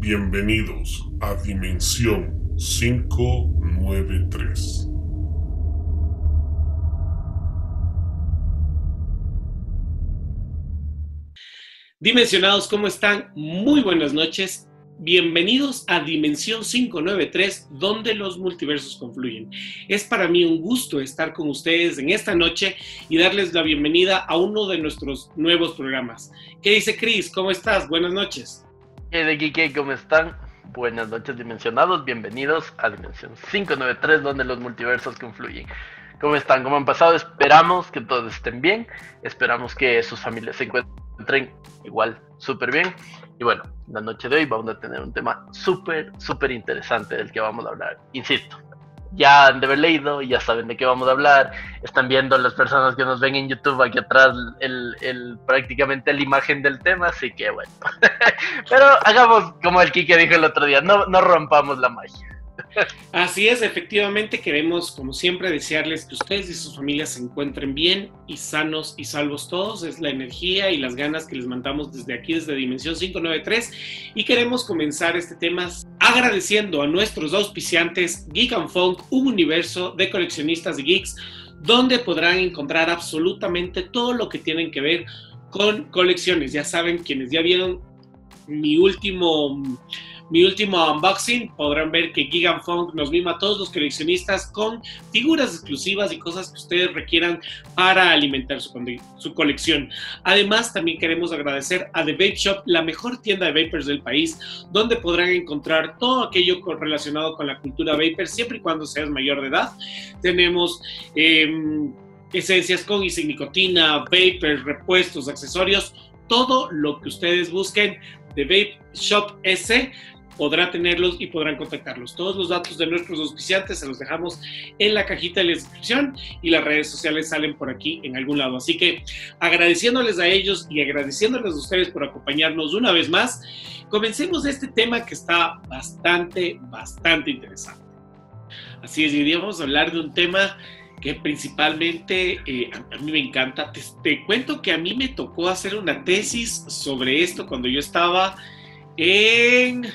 Bienvenidos a Dimensión 593. Dimensionados, ¿cómo están? Muy buenas noches. Bienvenidos a Dimensión 593, donde los multiversos confluyen. Es para mí un gusto estar con ustedes en esta noche y darles la bienvenida a uno de nuestros nuevos programas. ¿Qué dice Chris? ¿Cómo estás? Buenas noches. ¿Qué de Kike? ¿Cómo están? Buenas noches, dimensionados. Bienvenidos a Dimensión 593, donde los multiversos confluyen. ¿Cómo están? ¿Cómo han pasado? Esperamos que todos estén bien. Esperamos que sus familias se encuentren igual súper bien. Y bueno, la noche de hoy vamos a tener un tema súper interesante del que vamos a hablar. Insisto, ya han de haber leído, ya saben de qué vamos a hablar. Están viendo las personas que nos ven en YouTube aquí atrás prácticamente la imagen del tema, así que bueno. Pero hagamos como el Kike dijo el otro día, no rompamos la magia. Así es, efectivamente queremos, como siempre, desearles que ustedes y sus familias se encuentren bien y sanos y salvos todos. Es la energía y las ganas que les mandamos desde aquí, desde Dimensión 593. Y queremos comenzar este tema agradeciendo a nuestros auspiciantes Geek & Funk, un universo de coleccionistas de geeks, donde podrán encontrar absolutamente todo lo que tienen que ver con colecciones. Ya saben, quienes ya vieron mi último unboxing, podrán ver que Geek & Funk nos mima a todos los coleccionistas con figuras exclusivas y cosas que ustedes requieran para alimentar su colección. Además, también queremos agradecer a The Vape Shop, la mejor tienda de vapers del país, donde podrán encontrar todo aquello relacionado con la cultura vapor, siempre y cuando seas mayor de edad. Tenemos esencias con y sin nicotina, vapers, repuestos, accesorios, todo lo que ustedes busquen. The Vape Shop S podrá tenerlos y podrán contactarlos. Todos los datos de nuestros auspiciantes se los dejamos en la cajita de la descripción y las redes sociales salen por aquí en algún lado. Así que agradeciéndoles a ellos y agradeciéndoles a ustedes por acompañarnos una vez más, comencemos este tema que está bastante interesante. Así es, hoy día vamos a hablar de un tema que principalmente a mí me encanta. Te cuento que a mí me tocó hacer una tesis sobre esto cuando yo estaba en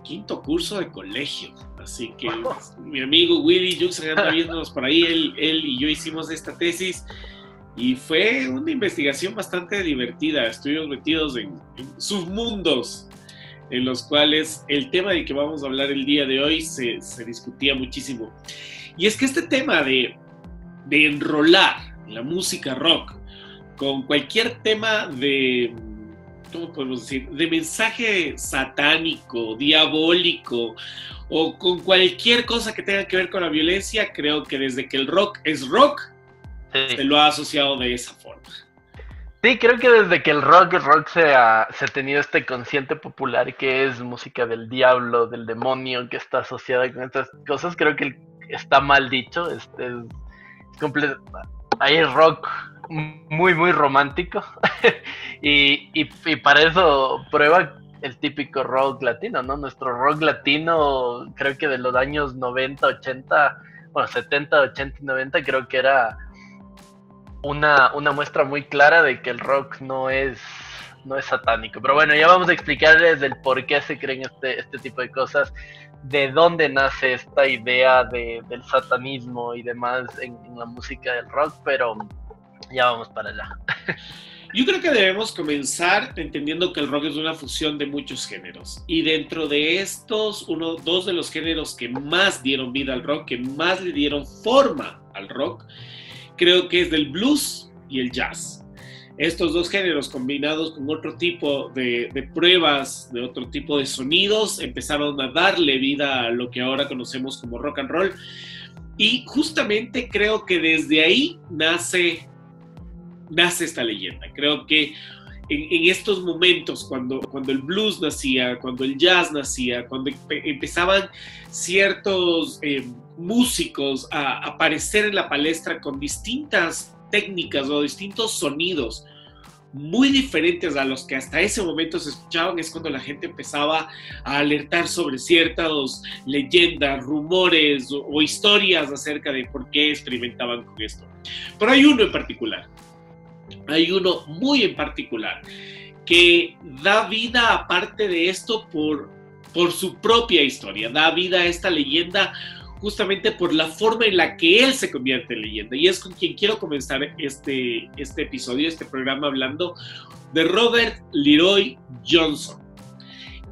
quinto curso de colegio. Así que mi amigo Willy Jux anda viéndonos por ahí, él y yo hicimos esta tesis y fue una investigación bastante divertida. Estuvimos metidos en submundos en los cuales el tema del que vamos a hablar el día de hoy se discutía muchísimo. Y es que este tema de enrolar la música rock con cualquier tema de, ¿cómo podemos decir?, de mensaje satánico, diabólico, o con cualquier cosa que tenga que ver con la violencia, creo que desde que el rock es rock, sí, se lo ha asociado de esa forma. Sí, creo que desde que el rock se ha tenido este consciente popular que es música del diablo, del demonio, que está asociada con estas cosas, creo que está mal dicho. Hay rock muy romántico y para eso prueba el típico rock latino, ¿no? Nuestro rock latino, creo que de los años 90, 80, bueno, 70, 80 y 90, creo que era una muestra muy clara de que el rock no es satánico. Pero bueno, ya vamos a explicarles el por qué se creen este tipo de cosas, de dónde nace esta idea del satanismo y demás en la música del rock, pero ya vamos para allá. Yo creo que debemos comenzar entendiendo que el rock es una fusión de muchos géneros, y dentro de estos, dos de los géneros que más dieron vida al rock, que más le dieron forma al rock, creo que es del blues y el jazz. Estos dos géneros combinados con otro tipo de pruebas, de otro tipo de sonidos, empezaron a darle vida a lo que ahora conocemos como rock and roll. Y justamente creo que desde ahí nace esta leyenda. Creo que en estos momentos, cuando el blues nacía, cuando el jazz nacía, cuando empezaban ciertos músicos a aparecer en la palestra con distintas técnicas o distintos sonidos muy diferentes a los que hasta ese momento se escuchaban, es cuando la gente empezaba a alertar sobre ciertas leyendas, rumores o historias acerca de por qué experimentaban con esto. Pero hay uno en particular, hay uno muy en particular que da vida, aparte de esto, por su propia historia, da vida a esta leyenda justamente por la forma en la que él se convierte en leyenda. Y es con quien quiero comenzar este episodio, este programa, hablando de Robert Leroy Johnson,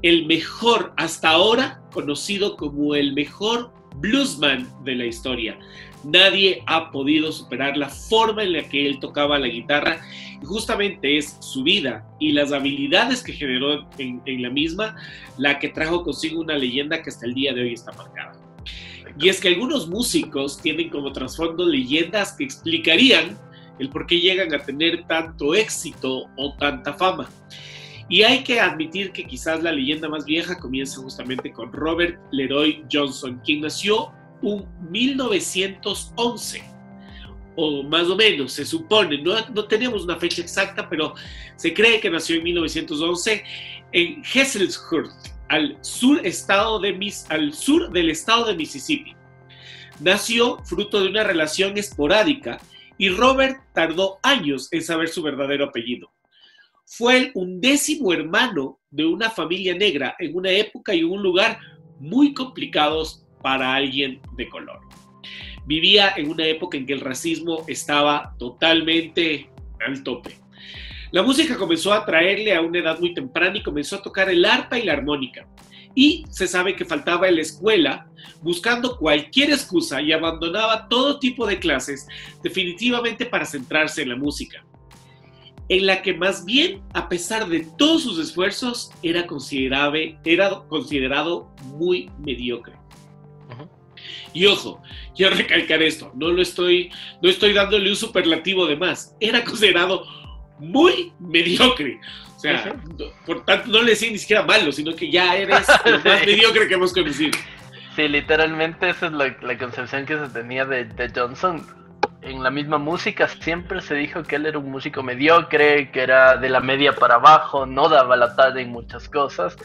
el mejor, hasta ahora conocido como el mejor bluesman de la historia. Nadie ha podido superar la forma en la que él tocaba la guitarra, y justamente es su vida y las habilidades que generó en la misma la que trajo consigo una leyenda que hasta el día de hoy está marcada. Y es que algunos músicos tienen como trasfondo leyendas que explicarían el por qué llegan a tener tanto éxito o tanta fama. Y hay que admitir que quizás la leyenda más vieja comienza justamente con Robert Leroy Johnson, quien nació en 1911, o más o menos, se supone, no tenemos una fecha exacta, pero se cree que nació en 1911 en Hazlehurst, al sur del estado de Mississippi. Nació fruto de una relación esporádica y Robert tardó años en saber su verdadero apellido. Fue el 11º hermano de una familia negra en una época y un lugar muy complicados para alguien de color. Vivía en una época en que el racismo estaba totalmente al tope. La música comenzó a atraerle a una edad muy temprana y comenzó a tocar el arpa y la armónica. Y se sabe que faltaba en la escuela buscando cualquier excusa y abandonaba todo tipo de clases definitivamente para centrarse en la música, en la que más bien, a pesar de todos sus esfuerzos, era considerado muy mediocre. Y ojo, quiero recalcar esto, no estoy dándole un superlativo de más, era considerado muy mediocre. O sea, por tanto no le decía ni siquiera malo, sino que ya eres lo más mediocre que hemos conocido. Sí, literalmente esa es la concepción que se tenía de Johnson. En la misma música siempre se dijo que él era un músico mediocre, que era de la media para abajo, no daba la talla en muchas cosas.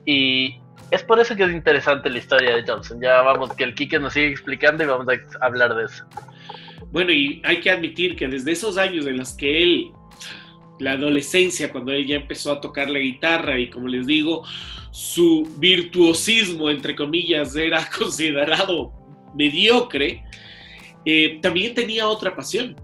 Y es por eso que es interesante la historia de Johnson. Ya vamos, que el Quique nos sigue explicando y vamos a hablar de eso. Bueno, y hay que admitir que desde esos años en los que él, la adolescencia, cuando él ya empezó a tocar la guitarra y, como les digo, su virtuosismo, entre comillas, era considerado mediocre, también tenía otra pasión.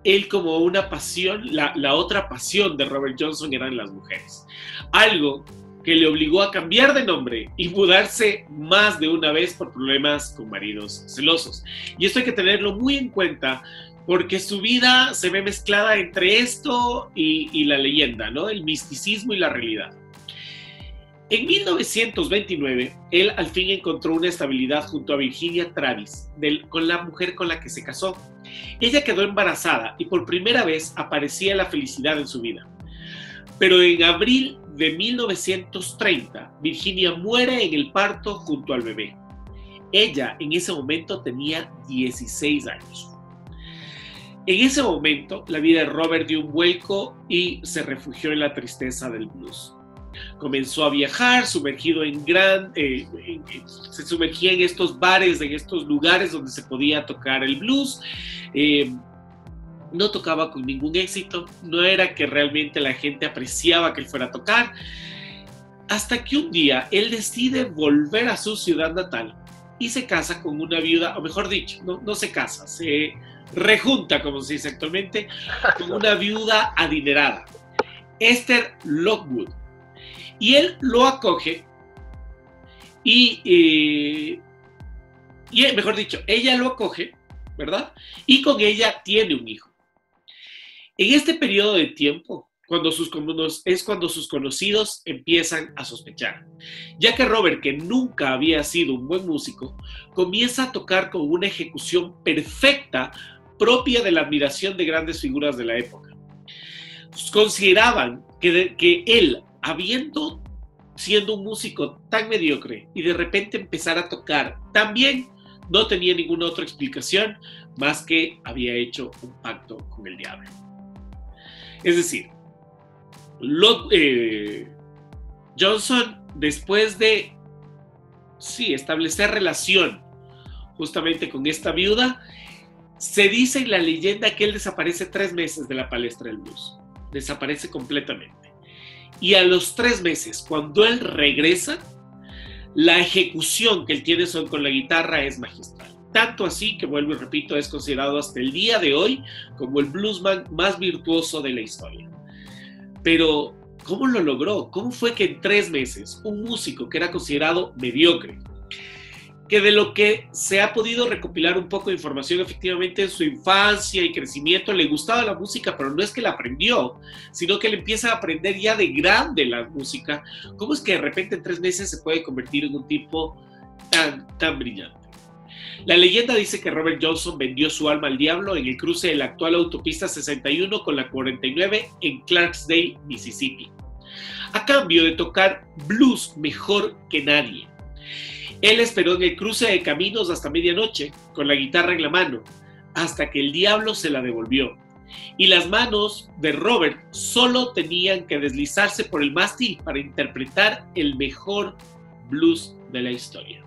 Él, como una pasión, la otra pasión de Robert Johnson eran las mujeres. Algo que le obligó a cambiar de nombre y mudarse más de una vez por problemas con maridos celosos. Y esto hay que tenerlo muy en cuenta, porque su vida se ve mezclada entre esto y la leyenda, ¿no? El misticismo y la realidad. En 1929, él al fin encontró una estabilidad junto a Virginia Travis, con la mujer con la que se casó. Ella quedó embarazada y por primera vez aparecía la felicidad en su vida. Pero en abril de 1930, Virginia muere en el parto junto al bebé. Ella en ese momento tenía 16 años. En ese momento, la vida de Robert dio un vuelco y se refugió en la tristeza del blues. Comenzó a viajar, se sumergía en estos bares, en estos lugares donde se podía tocar el blues. No tocaba con ningún éxito, no era que realmente la gente apreciaba que él fuera a tocar, hasta que un día él decide volver a su ciudad natal y se casa con una viuda, o mejor dicho, no se casa, se rejunta, como se dice actualmente, con una viuda adinerada, Esther Lockwood. Y él lo acoge mejor dicho, ella lo acoge, ¿verdad? Y con ella tiene un hijo. En este periodo de tiempo, es cuando sus conocidos empiezan a sospechar, ya que Robert, que nunca había sido un buen músico, comienza a tocar con una ejecución perfecta propia de la admiración de grandes figuras de la época. Consideraban que él, siendo un músico tan mediocre y de repente empezar a tocar tan bien, no tenía ninguna otra explicación más que había hecho un pacto con el diablo. Es decir, Johnson, después de establecer relación justamente con esta viuda, se dice en la leyenda que él desaparece 3 meses de la palestra del blues. Desaparece completamente. Y a los 3 meses, cuando él regresa, la ejecución que él tiene con la guitarra es magistral. Tanto así que, vuelvo y repito, es considerado hasta el día de hoy como el bluesman más virtuoso de la historia. Pero, ¿cómo lo logró? ¿Cómo fue que en 3 meses un músico que era considerado mediocre, que de lo que se ha podido recopilar un poco de información, efectivamente en su infancia y crecimiento le gustaba la música, pero no es que la aprendió, sino que le empieza a aprender ya de grande la música? ¿Cómo es que de repente en 3 meses se puede convertir en un tipo tan brillante? La leyenda dice que Robert Johnson vendió su alma al diablo en el cruce de la actual autopista 61 con la 49 en Clarksdale, Mississippi, a cambio de tocar blues mejor que nadie. Él esperó en el cruce de caminos hasta medianoche, con la guitarra en la mano, hasta que el diablo se la devolvió. Y las manos de Robert solo tenían que deslizarse por el mástil para interpretar el mejor blues de la historia.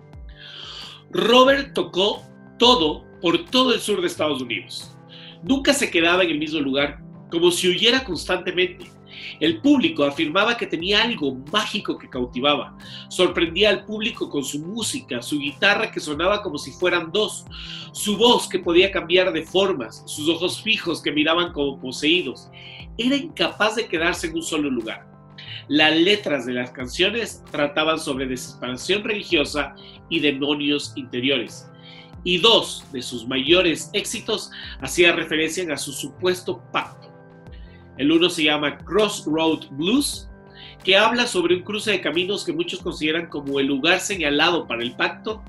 Robert tocó por todo el sur de Estados Unidos. Nunca se quedaba en el mismo lugar, como si huyera constantemente. El público afirmaba que tenía algo mágico que cautivaba. Sorprendía al público con su música, su guitarra que sonaba como si fueran dos, su voz que podía cambiar de formas, sus ojos fijos que miraban como poseídos. Era incapaz de quedarse en un solo lugar. Las letras de las canciones trataban sobre desesperación religiosa y demonios interiores. Y 2 de sus mayores éxitos hacían referencia a su supuesto pacto. El uno se llama Crossroad Blues, que habla sobre un cruce de caminos que muchos consideran como el lugar señalado para el pacto,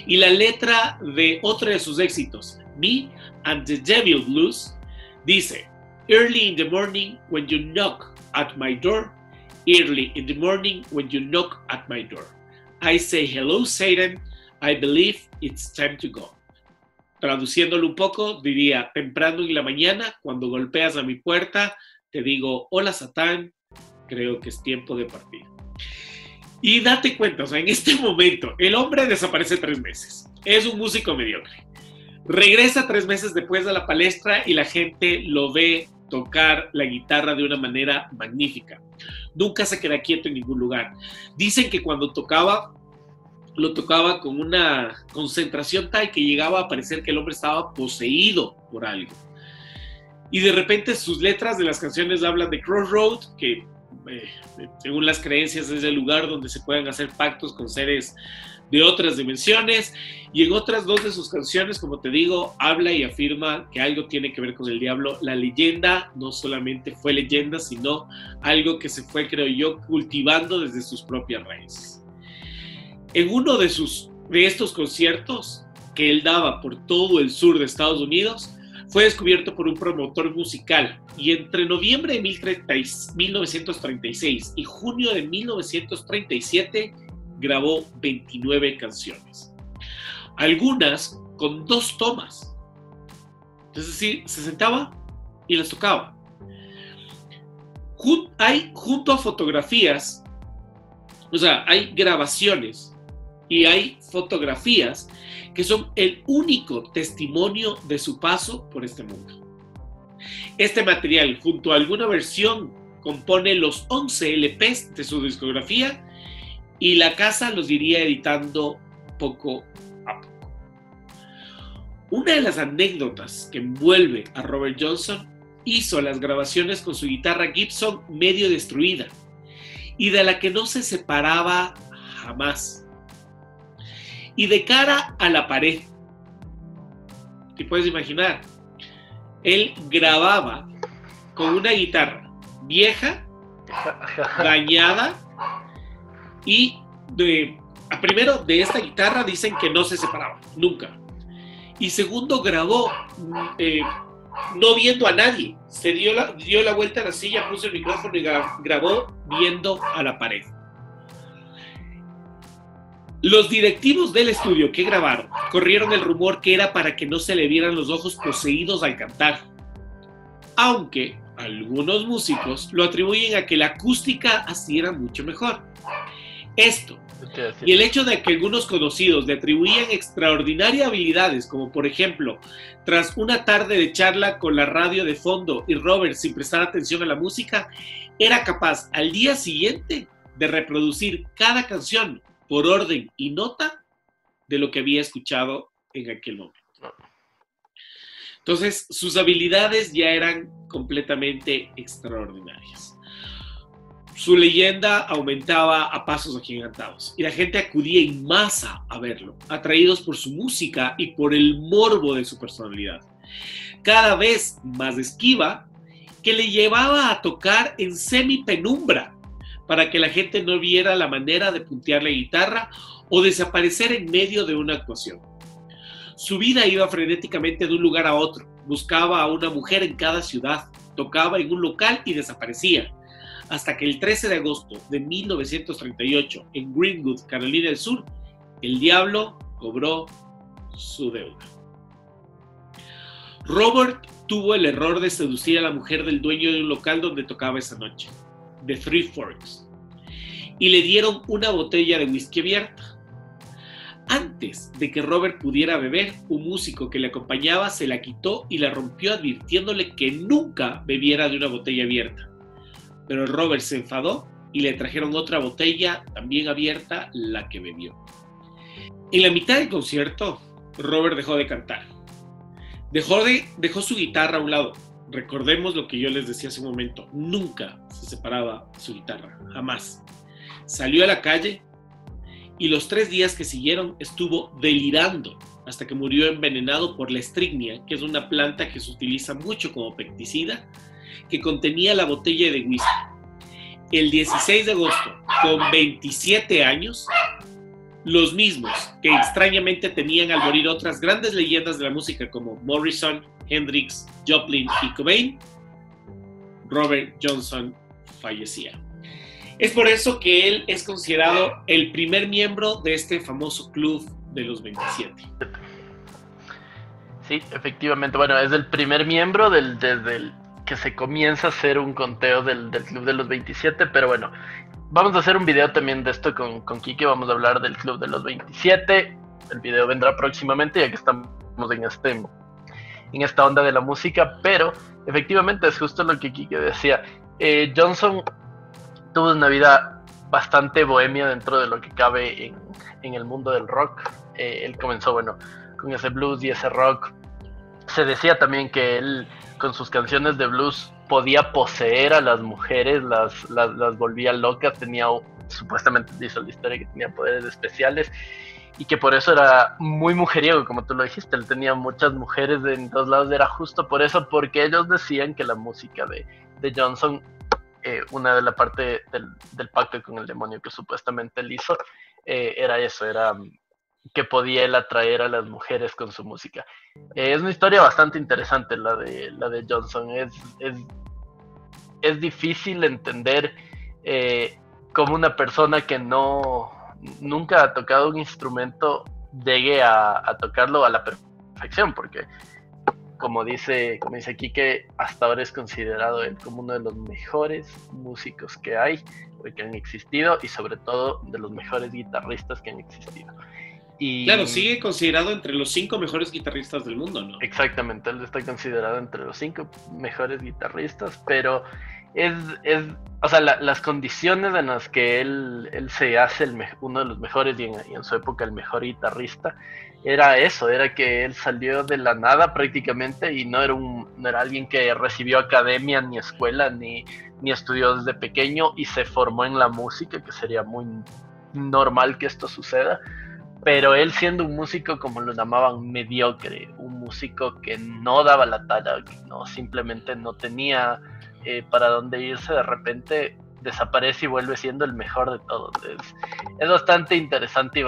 y la letra de otro de sus éxitos, Me and the Devil Blues, dice: Early in the morning when you knock at my door, early in the morning when you knock at my door, I say hello Satan, I believe it's time to go. Traduciéndolo un poco, diría: temprano en la mañana, cuando golpeas a mi puerta, te digo: hola Satán, creo que es tiempo de partir. Y date cuenta, o sea, en este momento, el hombre desaparece 3 meses. Es un músico mediocre. Regresa 3 meses después a la palestra y la gente lo ve tocar la guitarra de una manera magnífica. Nunca se queda quieto en ningún lugar. Dicen que cuando tocaba, lo tocaba con una concentración tal que llegaba a parecer que el hombre estaba poseído por algo. Y de repente sus letras de las canciones hablan de Crossroad, que según las creencias es el lugar donde se pueden hacer pactos con seres de otras dimensiones, y en otras 2 de sus canciones, como te digo, habla y afirma que algo tiene que ver con el diablo. La leyenda no solamente fue leyenda, sino algo que se fue, creo yo, cultivando desde sus propias raíces. En uno de estos conciertos que él daba por todo el sur de Estados Unidos, fue descubierto por un promotor musical, y entre noviembre de 1936 y junio de 1937 grabó 29 canciones, algunas con 2 tomas. Es decir, se sentaba y las tocaba. Hay junto a fotografías, o sea, hay grabaciones y hay fotografías que son el único testimonio de su paso por este mundo. Este material, junto a alguna versión, compone los 11 LPs de su discografía, y la casa los iría editando poco a poco. Una de las anécdotas que envuelve a Robert Johnson: hizo las grabaciones con su guitarra Gibson medio destruida, y de la que no se separaba jamás, y de cara a la pared. Te puedes imaginar, él grababa con una guitarra vieja, dañada, y primero, de esta guitarra dicen que no se separaba, nunca. Y segundo, grabó no viendo a nadie. Se dio la vuelta a la silla, puso el micrófono y grabó viendo a la pared. Los directivos del estudio que grabaron corrieron el rumor que era para que no se le vieran los ojos poseídos al cantar, aunque algunos músicos lo atribuyen a que la acústica así era mucho mejor. Esto Y el hecho de que algunos conocidos le atribuían extraordinarias habilidades, como por ejemplo, tras una tarde de charla con la radio de fondo y Robert sin prestar atención a la música, era capaz al día siguiente de reproducir cada canción por orden y nota de lo que había escuchado en aquel momento. Entonces, sus habilidades ya eran completamente extraordinarias. Su leyenda aumentaba a pasos agigantados y la gente acudía en masa a verlo, atraídos por su música y por el morbo de su personalidad. Cada vez más esquiva, que le llevaba a tocar en semipenumbra para que la gente no viera la manera de puntear la guitarra o desaparecer en medio de una actuación. Su vida iba frenéticamente de un lugar a otro, buscaba a una mujer en cada ciudad, tocaba en un local y desaparecía, hasta que el 13 de agosto de 1938, en Greenwood, Carolina del Sur, el diablo cobró su deuda. Robert tuvo el error de seducir a la mujer del dueño de un local donde tocaba esa noche, The Three Forks, y le dieron una botella de whisky abierta. Antes de que Robert pudiera beber, un músico que le acompañaba se la quitó y la rompió advirtiéndole que nunca bebiera de una botella abierta. Pero Robert se enfadó y le trajeron otra botella también abierta, la que bebió. En la mitad del concierto, Robert dejó de cantar. Dejó su guitarra a un lado. Recordemos lo que yo les decía hace un momento. Nunca se separaba de su guitarra, jamás. Salió a la calle y los 3 días que siguieron estuvo delirando hasta que murió envenenado por la estricnia, que es una planta que se utiliza mucho como pesticida, que contenía la botella de whisky. El 16 de agosto, con 27 años, los mismos que extrañamente tenían al morir otras grandes leyendas de la música como Morrison, Hendrix, Joplin y Cobain, Robert Johnson fallecía. Es por eso que él es considerado el primer miembro de este famoso club de los 27. Sí, efectivamente. Bueno, es el primer miembro desde el que se comienza a hacer un conteo del club de los 27, pero bueno, vamos a hacer un video también de esto con Kike, vamos a hablar del club de los 27, el video vendrá próximamente ya que estamos en esta onda de la música, pero efectivamente es justo lo que Kike decía. Johnson tuvo una vida bastante bohemia dentro de lo que cabe en el mundo del rock. Él comenzó, bueno, con ese blues y ese rock. Se decía también que él, con sus canciones de blues, podía poseer a las mujeres, las volvía locas, supuestamente dice la historia que tenía poderes especiales, y que por eso era muy mujeriego, como tú lo dijiste. Él tenía muchas mujeres en todos lados, era justo por eso, porque ellos decían que la música de Johnson, una de la parte del pacto con el demonio que supuestamente él hizo, era eso, era que podía él atraer a las mujeres con su música. Es una historia bastante interesante la de Johnson. Es difícil entender cómo una persona que nunca ha tocado un instrumento llegue a tocarlo a la perfección, porque como dice Kike, hasta ahora es considerado él como uno de los mejores músicos que hay, o que han existido, y sobre todo de los mejores guitarristas que han existido. Y claro, sigue considerado entre los 5 mejores guitarristas del mundo, ¿no? Exactamente, él está considerado entre los 5 mejores guitarristas, pero o sea, las condiciones en las que él se hace uno de los mejores y en su época el mejor guitarrista, era eso, era que él salió de la nada prácticamente y no era alguien que recibió academia ni escuela ni estudió desde pequeño y se formó en la música, que sería muy normal que esto suceda. Pero él, siendo un músico, como lo llamaban, mediocre, un músico que no daba la talla, que simplemente no tenía para dónde irse, de repente desaparece y vuelve siendo el mejor de todos. Es bastante interesante y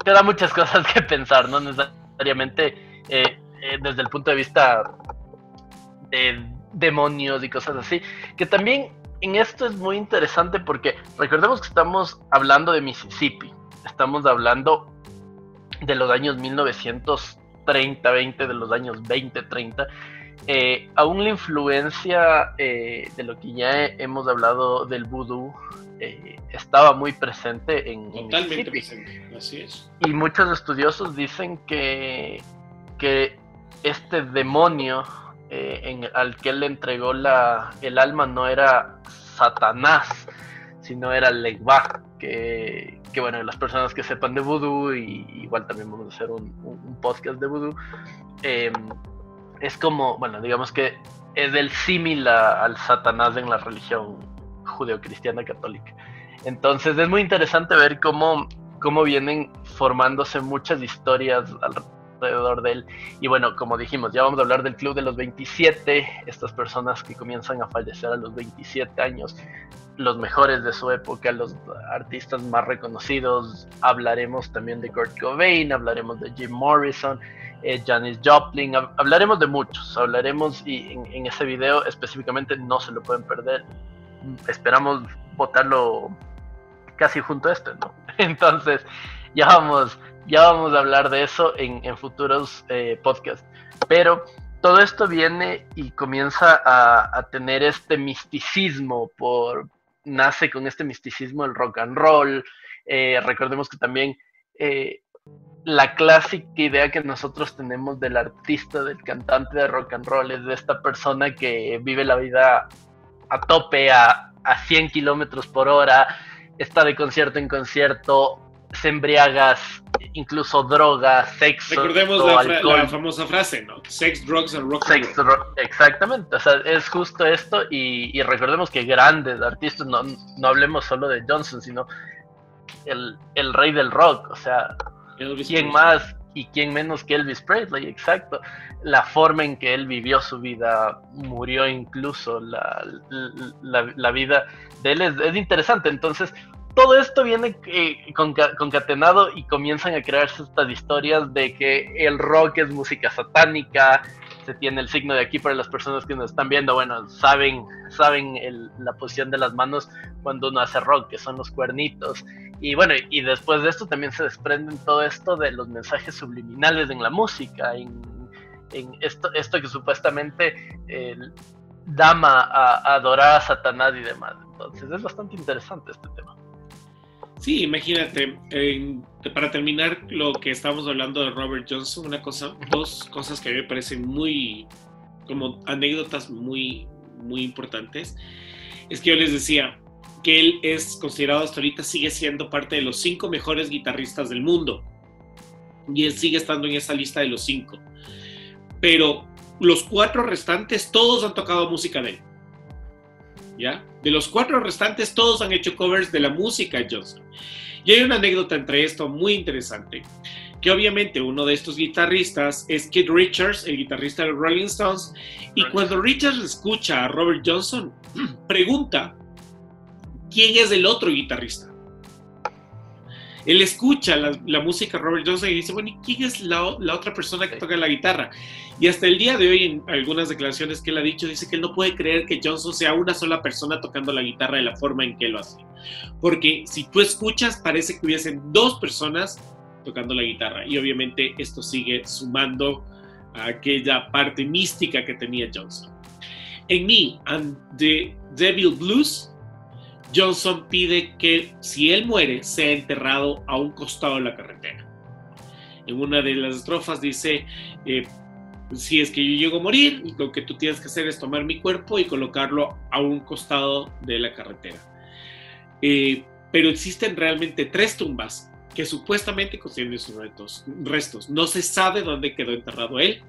te da muchas cosas que pensar, no necesariamente desde el punto de vista de demonios y cosas así, que también en esto es muy interesante porque recordemos que estamos hablando de Mississippi. Estamos hablando de los años 1930, 20, de los años 20, 30. Aún la influencia de lo que ya hemos hablado del vudú estaba muy presente en Totalmente presente, así es. Y muchos estudiosos dicen que este demonio al que él le entregó el alma no era Satanás, sino era Legba, que bueno, las personas que sepan de vudú, y igual también vamos a hacer un podcast de vudú, es como, bueno, digamos que es el símil al Satanás en la religión judeocristiana católica. Entonces es muy interesante ver cómo vienen formándose muchas historias alrededor de él. Y bueno, como dijimos, ya vamos a hablar del Club de los 27, estas personas que comienzan a fallecer a los 27 años, los mejores de su época, los artistas más reconocidos. Hablaremos también de Kurt Cobain, hablaremos de Jim Morrison, Janis Joplin, hablaremos de muchos, y en ese video específicamente no se lo pueden perder. Esperamos botarlo casi junto a esto, ¿no? Entonces ya vamos a hablar de eso en futuros podcasts. Pero todo esto viene y comienza a tener este misticismo, nace con este misticismo el rock and roll. Recordemos que también la clásica idea que nosotros tenemos del artista, del cantante de rock and roll, es de esta persona que vive la vida a tope, a 100 kilómetros por hora, está de concierto en concierto, se embriaga, incluso droga, sexo. Recordemos la famosa frase, ¿no? Sex, drugs and rock and roll. Exactamente, o sea, es justo esto, y recordemos que grandes artistas, no hablemos solo de Johnson, sino el rey del rock, o sea, ¿quién más y quién menos que Elvis Presley? Exacto. La forma en que él vivió su vida, murió incluso, la vida de él es interesante. Entonces, todo esto viene concatenado y comienzan a crearse estas historias de que el rock es música satánica. Se tiene el signo de aquí para las personas que nos están viendo. Bueno, saben la posición de las manos cuando uno hace rock, que son los cuernitos. Y bueno, y después de esto también se desprenden todo esto de los mensajes subliminales en la música, en esto que supuestamente llama a adorar a Satanás y demás. Entonces es bastante interesante este tema. Sí, imagínate, para terminar lo que estábamos hablando de Robert Johnson, dos cosas que a mí me parecen muy, como anécdotas muy, muy importantes, es que yo les decía que él es considerado hasta ahorita, sigue siendo parte de los 5 mejores guitarristas del mundo, y él sigue estando en esa lista de los 5, pero los 4 restantes todos han tocado música de él. ¿Ya? De los 4 restantes, todos han hecho covers de la música de Johnson. Y hay una anécdota entre esto muy interesante, que obviamente uno de estos guitarristas es Keith Richards, el guitarrista de Rolling Stones, y cuando Richards escucha a Robert Johnson, pregunta quién es el otro guitarrista. Él escucha la música de Robert Johnson y dice, bueno, ¿y quién es la otra persona que toca la guitarra? Y hasta el día de hoy, en algunas declaraciones que él ha dicho, dice que él no puede creer que Johnson sea una sola persona tocando la guitarra de la forma en que él lo hace. Porque si tú escuchas, parece que hubiesen 2 personas tocando la guitarra. Y obviamente esto sigue sumando a aquella parte mística que tenía Johnson. En Me and the Devil Blues, Johnson pide que si él muere, sea enterrado a un costado de la carretera. En una de las estrofas dice, si es que yo llego a morir, lo que tú tienes que hacer es tomar mi cuerpo y colocarlo a un costado de la carretera. Pero existen realmente 3 tumbas que supuestamente contienen sus restos. No se sabe dónde quedó enterrado él.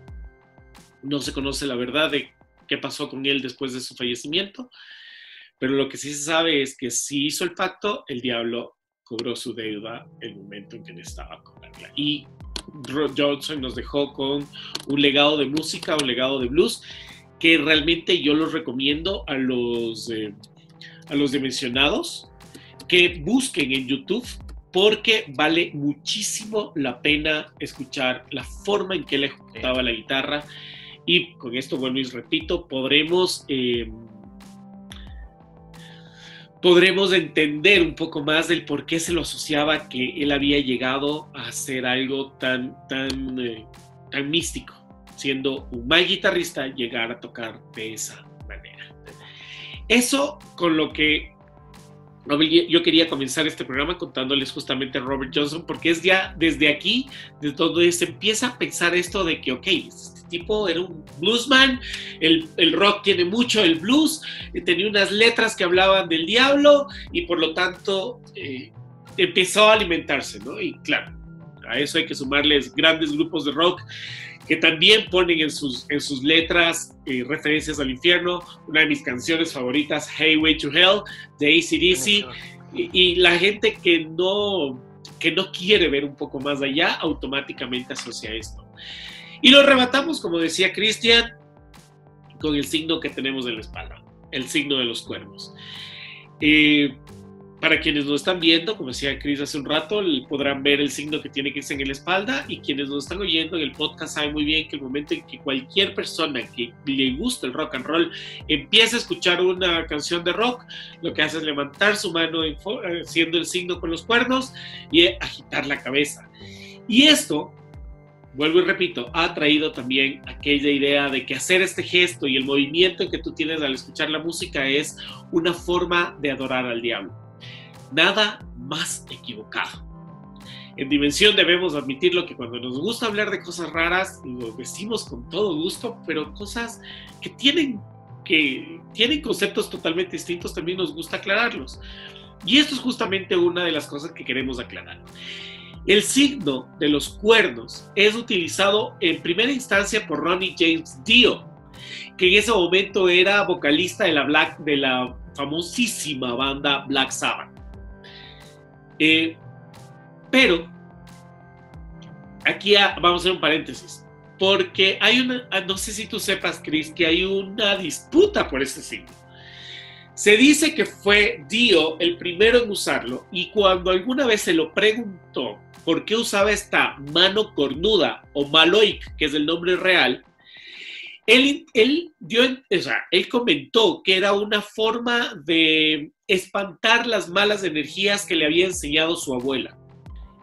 No se conoce la verdad de qué pasó con él después de su fallecimiento. Pero lo que sí se sabe es que si hizo el pacto, el diablo cobró su deuda el momento en que necesitaba cobrarla. Y Johnson nos dejó con un legado de música, un legado de blues, que realmente yo los recomiendo a los dimensionados que busquen en YouTube, porque vale muchísimo la pena escuchar la forma en que él ejecutaba la guitarra. Y con esto, vuelvo y repito, podremos entender un poco más del por qué se lo asociaba que él había llegado a hacer algo tan místico, siendo un mal guitarrista, llegar a tocar de esa manera. Eso con lo que Yo quería comenzar este programa contándoles justamente a Robert Johnson, porque es ya desde aquí, desde donde se empieza a pensar esto de que, ok, este tipo era un bluesman, el rock tiene mucho el blues, tenía unas letras que hablaban del diablo y por lo tanto empezó a alimentarse, ¿no? Y claro, a eso hay que sumarles grandes grupos de rock que también ponen en sus letras referencias al infierno. Una de mis canciones favoritas, Highway to Hell, de AC/DC, y la gente que no quiere ver un poco más allá, automáticamente asocia esto. Y lo rematamos, como decía Cristian, con el signo que tenemos en la espalda, el signo de los cuernos. Para quienes nos están viendo, como decía Chris hace un rato, podrán ver el signo que tiene Chris en la espalda, y quienes nos están oyendo en el podcast saben muy bien que el momento en que cualquier persona que le gusta el rock and roll empieza a escuchar una canción de rock, lo que hace es levantar su mano haciendo el signo con los cuernos y agitar la cabeza. Y esto, vuelvo y repito, ha traído también aquella idea de que hacer este gesto y el movimiento que tú tienes al escuchar la música es una forma de adorar al diablo. Nada más equivocado. En Dimensión debemos admitirlo, que cuando nos gusta hablar de cosas raras, lo decimos con todo gusto, pero cosas que tienen conceptos totalmente distintos, también nos gusta aclararlos. Y esto es justamente una de las cosas que queremos aclarar. El signo de los cuernos es utilizado en primera instancia por Ronnie James Dio, que en ese momento era vocalista de la famosísima banda Black Sabbath. Pero aquí vamos a hacer un paréntesis, porque hay no sé si tú sepas, Chris, que hay una disputa por este signo. Se dice que fue Dio el primero en usarlo, y cuando alguna vez se lo preguntó por qué usaba esta mano cornuda o Maloik, que es el nombre real, él comentó que era una forma de espantar las malas energías que le había enseñado su abuela.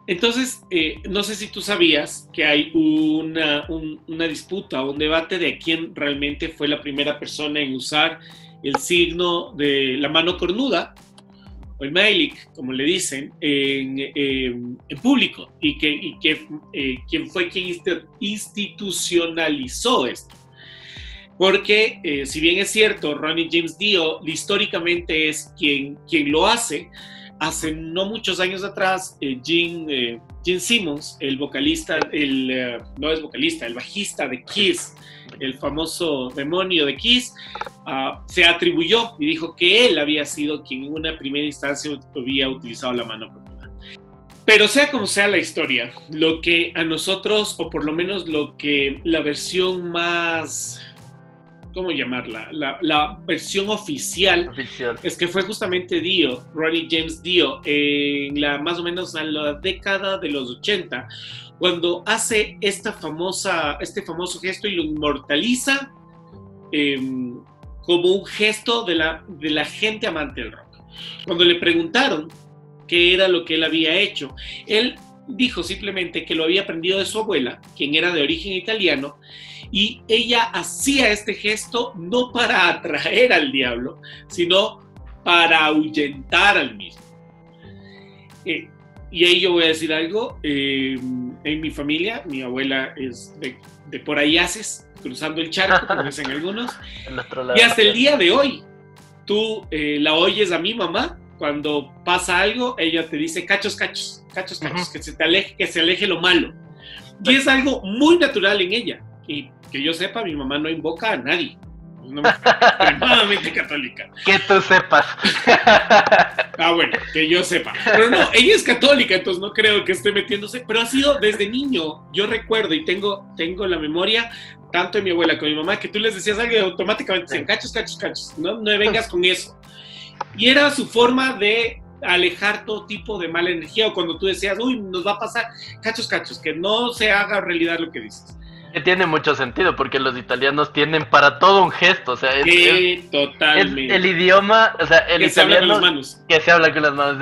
Entonces, no sé si tú sabías que hay una disputa, un debate de quién realmente fue la primera persona en usar el signo de la mano cornuda, o el Mailik, como le dicen, en público, y quién fue quien institucionalizó esto. Porque, si bien es cierto, Ronnie James Dio históricamente es quien lo hace. Hace no muchos años atrás, Gene Simmons, el vocalista, el bajista de Kiss, el famoso demonio de Kiss, se atribuyó y dijo que él había sido quien en una primera instancia había utilizado la mano cornuda. Pero sea como sea la historia, lo que a nosotros, o por lo menos lo que la versión más... ¿cómo llamarla? La versión oficial es que fue justamente Dio, Ronnie James Dio, más o menos en la década de los 80, cuando hace este famoso gesto y lo inmortaliza como un gesto de la gente amante del rock. Cuando le preguntaron qué era lo que él había hecho, él dijo simplemente que lo había aprendido de su abuela, quien era de origen italiano, y ella hacía este gesto no para atraer al diablo, sino para ahuyentar al mismo. Y ahí yo voy a decir algo. En mi familia, mi abuela es de por ahí haces, cruzando el charco, como dicen algunos. Y hasta el día de hoy, tú la oyes a mi mamá, cuando pasa algo, ella te dice cachos, cachos, cachos, cachos, que se aleje lo malo. Y es algo muy natural en ella. Y que yo sepa, mi mamá no invoca a nadie. Es una mujer extremadamente católica. Que tú sepas. Bueno, que yo sepa. Pero no, ella es católica, entonces no creo que esté metiéndose. Pero ha sido desde niño. Yo recuerdo y tengo la memoria, tanto de mi abuela como de mi mamá, que tú les decías algo y automáticamente decían cachos, cachos, cachos. No me vengas con eso. Y era su forma de alejar todo tipo de mala energía, o cuando tú decías, uy, nos va a pasar, cachos, cachos, que no se haga realidad lo que dices. Que tiene mucho sentido, porque los italianos tienen para todo un gesto, o sea, totalmente. Es el idioma, o sea, el que italiano, se habla con las manos. Que se habla con las manos.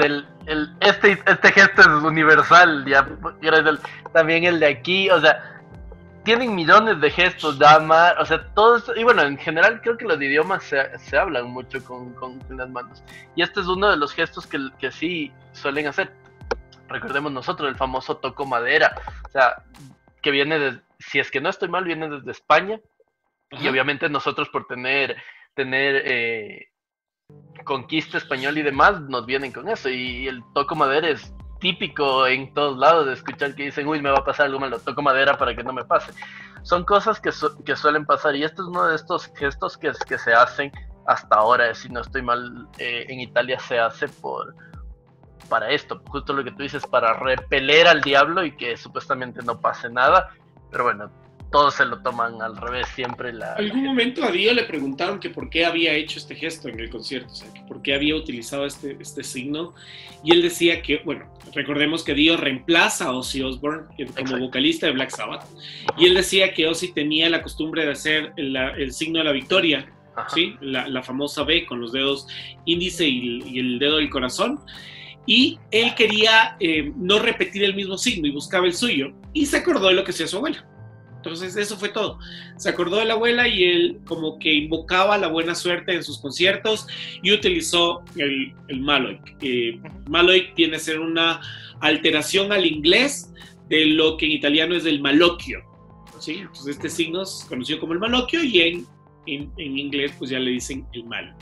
Este gesto es universal, ya, también el de aquí, o sea, tienen millones de gestos, dama, o sea, todo esto, y bueno, en general creo que los idiomas se hablan mucho con las manos. Y este es uno de los gestos que sí suelen hacer. Recordemos nosotros el famoso toco madera, o sea, que viene de, si es que no estoy mal, viene desde España. Ajá. Y obviamente nosotros por tener conquista española y demás, nos vienen con eso. Y el toco madera es típico en todos lados de escuchar que dicen, uy, me va a pasar algo malo, toco madera para que no me pase. Son cosas que suelen pasar, y este es uno de estos gestos que se hacen hasta ahora. Si no estoy mal, en Italia se hace para esto, justo lo que tú dices, para repeler al diablo y que supuestamente no pase nada. Pero bueno, todos se lo toman al revés siempre. Algún momento a Dio le preguntaron que por qué había hecho este gesto en el concierto, o sea, que por qué había utilizado este signo, y él decía que, bueno, recordemos que Dio reemplaza a Ozzy Osbourne como vocalista de Black Sabbath, y él decía que Ozzy tenía la costumbre de hacer el signo de la victoria, ¿sí? La famosa B con los dedos índice y el dedo del corazón, y él quería no repetir el mismo signo y buscaba el suyo, y se acordó de lo que hacía su abuela. Entonces eso fue todo. Se acordó de la abuela y él como que invocaba la buena suerte en sus conciertos y utilizó el Maloik. Maloik viene a ser una alteración al inglés de lo que en italiano es el malocchio, ¿sí? Entonces este signo es conocido como el malocchio y en inglés pues ya le dicen el malo.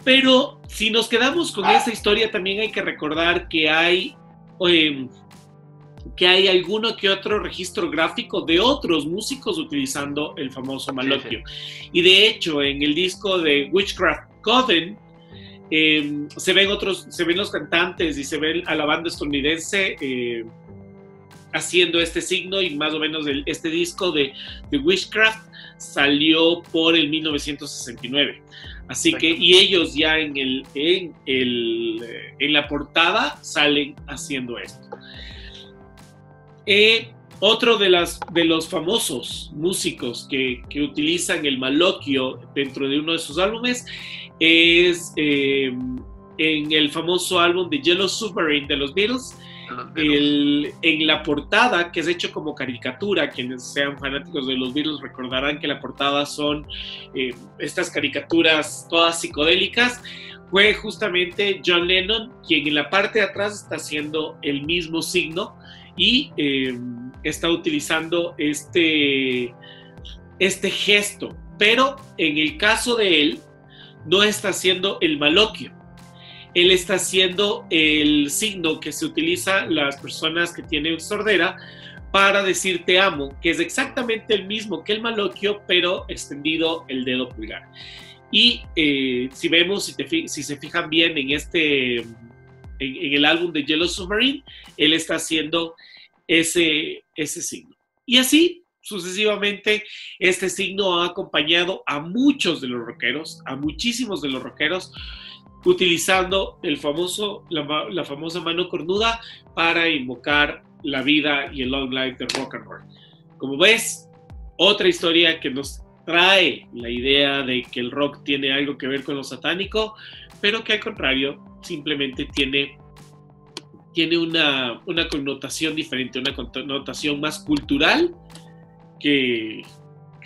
Pero si nos quedamos con esa historia, también hay que recordar que hay alguno que otro registro gráfico de otros músicos utilizando el famoso malocchio. Sí. Y de hecho, en el disco de Witchcraft Coven, se ven los cantantes y se ve a la banda estadounidense haciendo este signo, y más o menos este disco de Witchcraft salió por el 1969. Así que, y ellos ya en la portada salen haciendo esto. Otro de los famosos músicos que utilizan el malocchio dentro de uno de sus álbumes es en el famoso álbum de Yellow Submarine de los Beatles. En la portada, que es hecho como caricatura, quienes sean fanáticos de los Beatles recordarán que la portada son estas caricaturas todas psicodélicas. Fue justamente John Lennon quien en la parte de atrás está haciendo el mismo signo y está utilizando este gesto, pero en el caso de él no está haciendo el malocchio. Él está haciendo el signo que se utiliza las personas que tienen sordera para decir te amo, que es exactamente el mismo que el malocchio, pero extendido el dedo pulgar. Y si vemos, si se fijan bien en el álbum de Yellow Submarine, él está haciendo ese signo. Y así, sucesivamente, este signo ha acompañado a muchos de los rockeros, a muchísimos de los rockeros, utilizando la famosa mano cornuda para invocar la vida y el long life del rock and roll. Como ves, otra historia que nos trae la idea de que el rock tiene algo que ver con lo satánico, pero que al contrario simplemente tiene una connotación diferente, una connotación más cultural que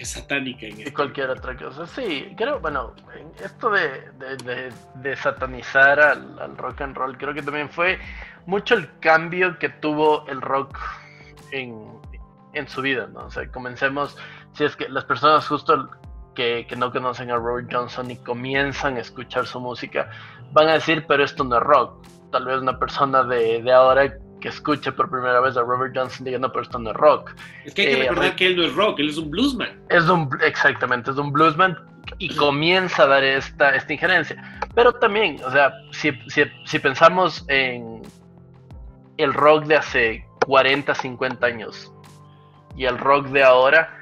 satánica. En cualquier otra cosa. Sí, creo, bueno, esto de satanizar al rock and roll, creo que también fue mucho el cambio que tuvo el rock en su vida, ¿no? O sea, comencemos, si es que las personas justo que no conocen a Robert Johnson y comienzan a escuchar su música, van a decir, pero esto no es rock. Tal vez una persona de ahora que escuche por primera vez a Robert Johnson diga, no, pero esto no es rock. Es que hay que recordar que él no es rock, él es un bluesman. Exactamente, es un bluesman y comienza a dar esta injerencia. Pero también, o sea, si pensamos en el rock de hace 40, 50 años y el rock de ahora,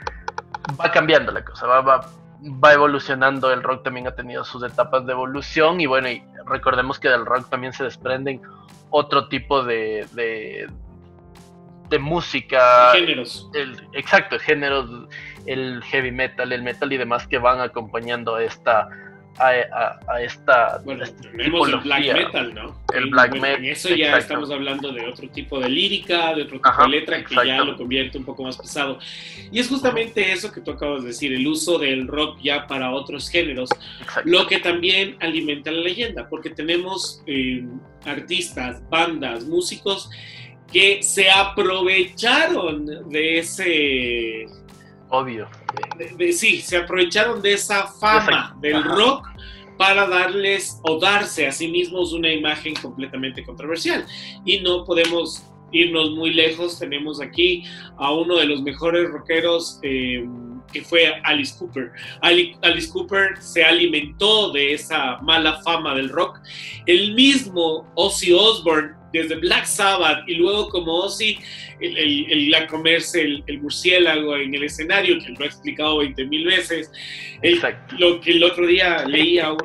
va cambiando la cosa, va evolucionando. El rock también ha tenido sus etapas de evolución y bueno, y recordemos que del rock también se desprenden otro tipo de música, géneros. Géneros, el heavy metal, el metal y demás que van acompañando esta a esta, bueno, esta tenemos el black metal, ¿no? El black metal. En eso ya estamos hablando de otro tipo de lírica, de otro tipo de letra que ya lo convierte un poco más pesado. Y es justamente eso que tú acabas de decir, el uso del rock ya para otros géneros, lo que también alimenta la leyenda, porque tenemos artistas, bandas, músicos que se aprovecharon de ese... Obvio. Sí, se aprovecharon de esa fama del rock para darles o darse a sí mismos una imagen completamente controversial. Y no podemos irnos muy lejos. Tenemos aquí a uno de los mejores rockeros que fue Alice Cooper. Alice Cooper se alimentó de esa mala fama del rock. El mismo Ozzy Osbourne, desde Black Sabbath, y luego como Ozzy, el a comerse el murciélago en el escenario, que lo ha explicado 20,000 veces. Lo que el otro día leía un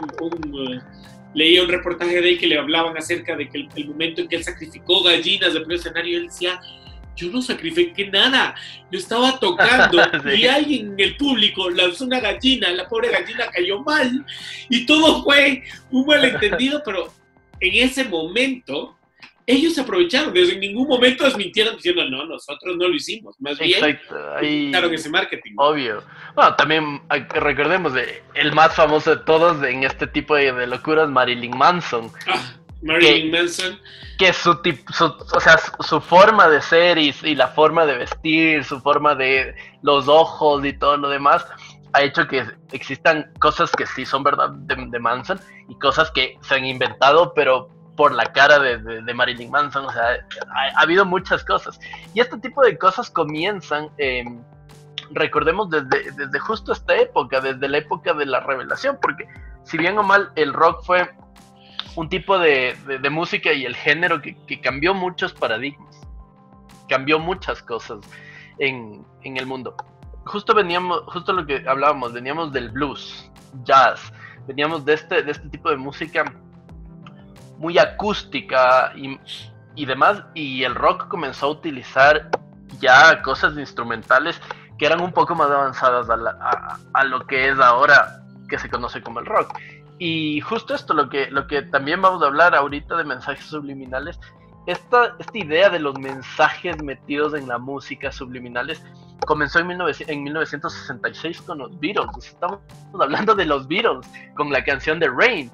reportaje de él que le hablaban acerca de que el momento en que él sacrificó gallinas del primer escenario, él decía: yo no sacrifiqué nada, yo estaba tocando sí. Y alguien en el público lanzó una gallina, la pobre gallina cayó mal y todo fue un malentendido, pero en ese momento ellos se aprovecharon, desde en ningún momento desmintieron diciendo no, nosotros no lo hicimos, más bien utilizaron ese marketing. Obvio. Bueno, también recordemos el más famoso de todos en este tipo de locuras, Marilyn Manson. Marilyn Manson. Que su forma de ser y la forma de vestir, su forma de los ojos y todo lo demás, ha hecho que existan cosas que sí son verdad de Manson y cosas que se han inventado, pero por la cara de Marilyn Manson. O sea, ha habido muchas cosas. Y este tipo de cosas comienzan, recordemos, desde justo esta época, desde la época de la revelación, porque si bien o mal el rock fue un tipo de música y el género que cambió muchos paradigmas, cambió muchas cosas en el mundo. Justo lo que hablábamos, veníamos del blues, jazz, veníamos de este tipo de música muy acústica y demás, y el rock comenzó a utilizar ya cosas instrumentales que eran un poco más avanzadas a lo que es ahora, que se conoce como el rock. Y justo esto, lo que también vamos a hablar ahorita de mensajes subliminales, esta idea de los mensajes metidos en la música subliminales comenzó en 1966 con los Beatles. Estamos hablando de los Beatles con la canción de Rain.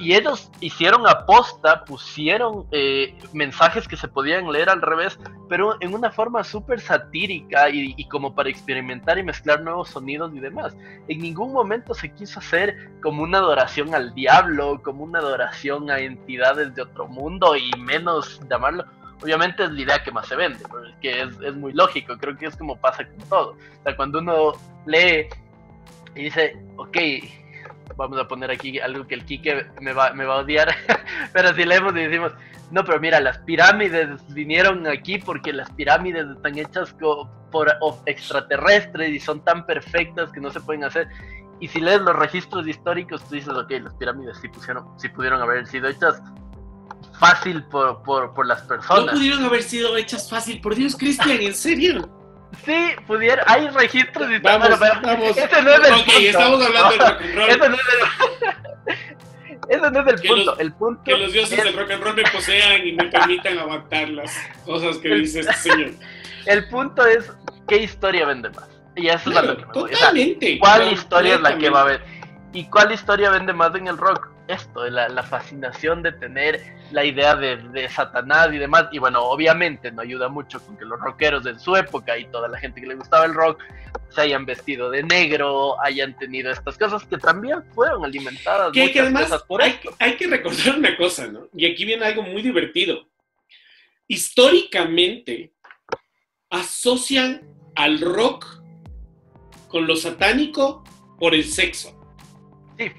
Y ellos hicieron aposta, pusieron mensajes que se podían leer al revés, pero en una forma súper satírica y como para experimentar y mezclar nuevos sonidos y demás. En ningún momento se quiso hacer como una adoración al diablo, como una adoración a entidades de otro mundo, y menos llamarlo. Obviamente es la idea que más se vende, porque es muy lógico, creo que es como pasa con todo. O sea, cuando uno lee y dice, ok, vamos a poner aquí algo que el Quique me va a odiar, pero si leemos y decimos, no, pero mira, las pirámides vinieron aquí porque las pirámides están hechas por extraterrestres y son tan perfectas que no se pueden hacer. Y si lees los registros históricos, tú dices, ok, las pirámides sí pudieron haber sido hechas fácil por las personas. No pudieron haber sido hechas fácil, por Dios, Cristian, ¿en serio? Sí, hay registros y vamos. Ese no es el punto. Estamos hablando de rock and roll. Ese no es el punto. Que los dioses del rock and roll me posean y me permitan aguantar las cosas que dice este señor. El punto es, ¿qué historia vende más? Y eso es a lo que me voy. Totalmente. O sea, ¿cuál historia es la que va a haber? ¿Y cuál historia vende más en el rock? Esto, la fascinación de tener la idea de Satanás y demás. Y bueno, obviamente no ayuda mucho con que los rockeros de su época y toda la gente que le gustaba el rock se hayan vestido de negro, hayan tenido estas cosas que también fueron alimentadas. Que además hay que recordar una cosa, ¿no? Y aquí viene algo muy divertido. Históricamente asocian al rock con lo satánico por el sexo. Sí.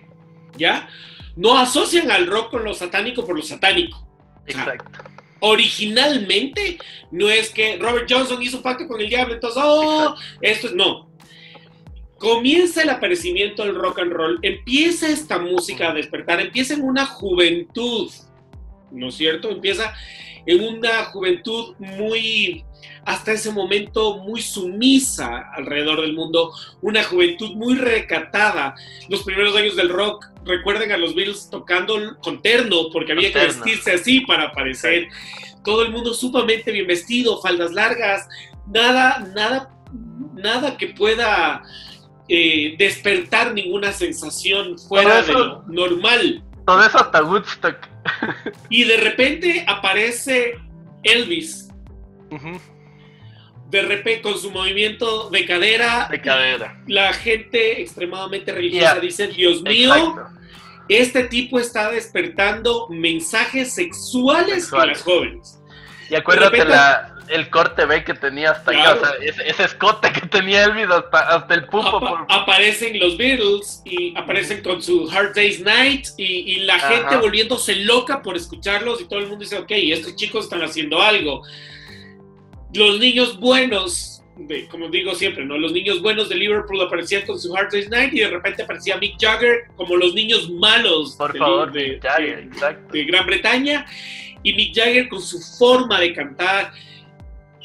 ¿Ya? No asocian al rock con lo satánico por lo satánico. Exacto. O sea, originalmente no es que Robert Johnson hizo pacto con el diablo, entonces, esto es no. Comienza el aparecimiento del rock and roll, empieza esta música a despertar, empieza en una juventud, ¿no es cierto? Empieza en una juventud muy hasta ese momento muy sumisa alrededor del mundo, una juventud muy recatada. Los primeros años del rock, recuerden a los Beatles tocando con terno, porque había que vestirse así para aparecer. Todo el mundo sumamente bien vestido, faldas largas, nada que pueda despertar ninguna sensación fuera de lo normal. Todo eso hasta Woodstock. Y de repente aparece Elvis. De repente con su movimiento de cadera. La gente extremadamente religiosa dice, Dios mío, este tipo está despertando mensajes sexuales en las jóvenes. Y acuérdate el corte B que tenía hasta claro. Acá, o sea, ese escote que tenía Elvis hasta el pupo. Aparecen los Beatles y aparecen con su Hard Day's Night y la gente volviéndose loca por escucharlos y todo el mundo dice, ok, estos chicos están haciendo algo. Los niños buenos, como digo siempre, ¿no? Los niños buenos de Liverpool aparecían con su Hard Day's Night y de repente aparecía Mick Jagger como los niños malos de Gran Bretaña, y Mick Jagger con su forma de cantar.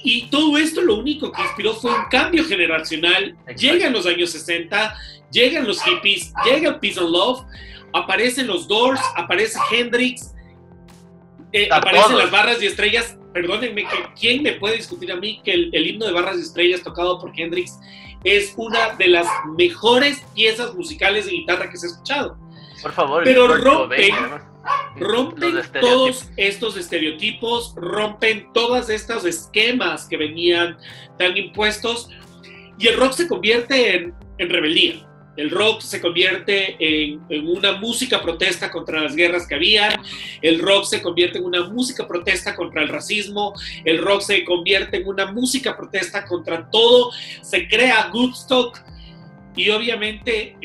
Y todo esto lo único que inspiró fue un cambio generacional. Llegan los años 60, llegan los hippies, llega Peace and Love, aparecen los Doors, aparece Hendrix, aparecen las Barras y Estrellas. Perdónenme, ¿quién me puede discutir a mí que el himno de Barras y Estrellas tocado por Hendrix es una de las mejores piezas musicales de guitarra que se ha escuchado? Por favor. Pero rompen todos estos estereotipos, rompen todos estos esquemas que venían tan impuestos, y el rock se convierte en rebeldía. El rock se convierte en una música protesta contra las guerras que había. El rock se convierte en una música protesta contra el racismo. El rock se convierte en una música protesta contra todo. Se crea Woodstock. Y obviamente,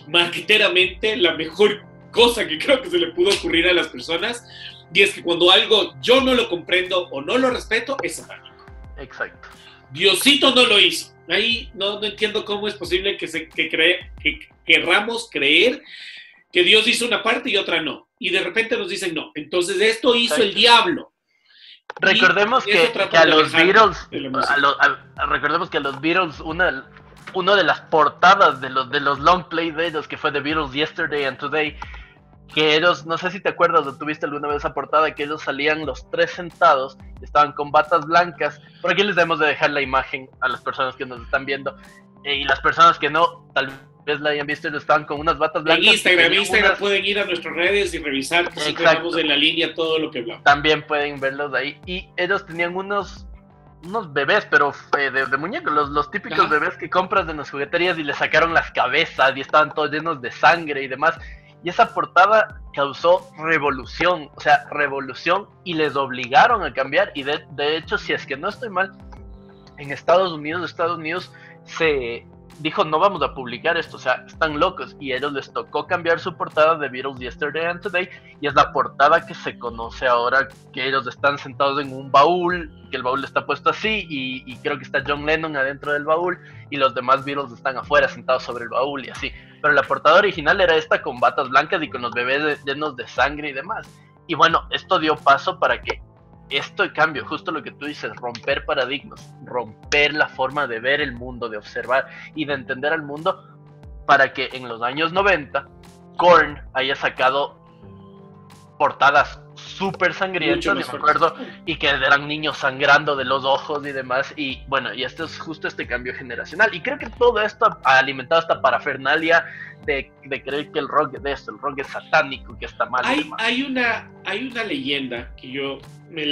marketeramente, la mejor cosa que creo que se le pudo ocurrir a las personas, y es que cuando algo yo no lo comprendo o no lo respeto, es satánico. Exacto. Diosito no lo hizo. Ahí no entiendo cómo es posible que querramos creer que Dios hizo una parte y otra no. Y de repente nos dicen no. Entonces esto hizo el diablo. Recordemos que a los Beatles, recordemos que a los Beatles, una de las portadas de los long play de ellos, que fue The Beatles Yesterday and Today, que ellos, no sé si te acuerdas o tuviste alguna vez esa portada, que ellos salían los tres sentados, estaban con batas blancas. Por aquí les debemos de dejar la imagen a las personas que nos están viendo, y las personas que no, tal vez la hayan visto, ellos estaban con unas batas blancas. En Instagram pueden ir a nuestras redes y revisar, que siempre damos en la línea todo lo que hablamos. También pueden verlos ahí, y ellos tenían unos bebés, pero de muñecos, los típicos bebés que compras en las jugueterías, y les sacaron las cabezas y estaban todos llenos de sangre y demás. Y esa portada causó revolución, y les obligaron a cambiar. Y de hecho, si es que no estoy mal, en Estados Unidos se dijo, no vamos a publicar esto, o sea, están locos. Y a ellos les tocó cambiar su portada de Beatles Yesterday and Today, y es la portada que se conoce ahora, que ellos están sentados en un baúl, que el baúl está puesto así, y creo que está John Lennon adentro del baúl, y los demás Beatles están afuera sentados sobre el baúl y así. Pero la portada original era esta con batas blancas y con los bebés llenos de sangre y demás. Y bueno, esto dio paso para que esto cambio, justo lo que tú dices, romper paradigmas, romper la forma de ver el mundo, de observar y de entender al mundo, para que en los años 90 Korn haya sacado portadas súper sangrientas, me acuerdo, y que eran niños sangrando de los ojos y demás. Y bueno, y este es justo este cambio generacional, y creo que todo esto ha alimentado esta parafernalia de creer que el rock es satánico, que está mal. Hay una leyenda que me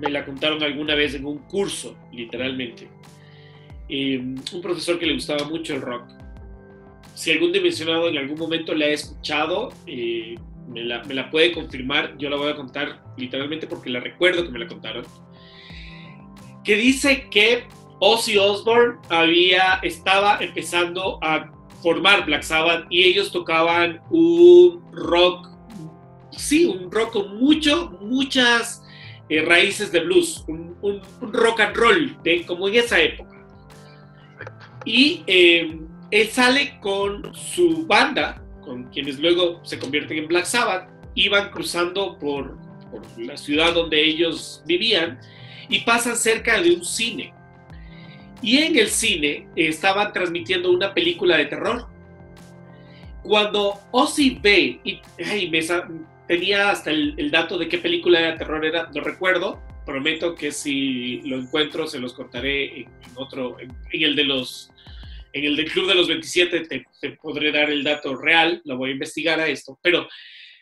la contaron alguna vez en un curso, literalmente. Un profesor que le gustaba mucho el rock. Si algún dimensionado en algún momento la ha escuchado, me la puede confirmar. Yo la voy a contar literalmente porque la recuerdo que me la contaron. Que dice que Ozzy Osbourne estaba empezando a formar Black Sabbath, y ellos tocaban un rock con muchas raíces de blues, un rock and roll, como en esa época. Y él sale con su banda, con quienes luego se convierten en Black Sabbath, iban cruzando por la ciudad donde ellos vivían, y pasan cerca de un cine. Y en el cine estaban transmitiendo una película de terror. Cuando Ozzy ve, tenía hasta el dato de qué película de terror era, no recuerdo, prometo que si lo encuentro se los contaré en el del Club de los 27 te podré dar el dato real, lo voy a investigar a esto, pero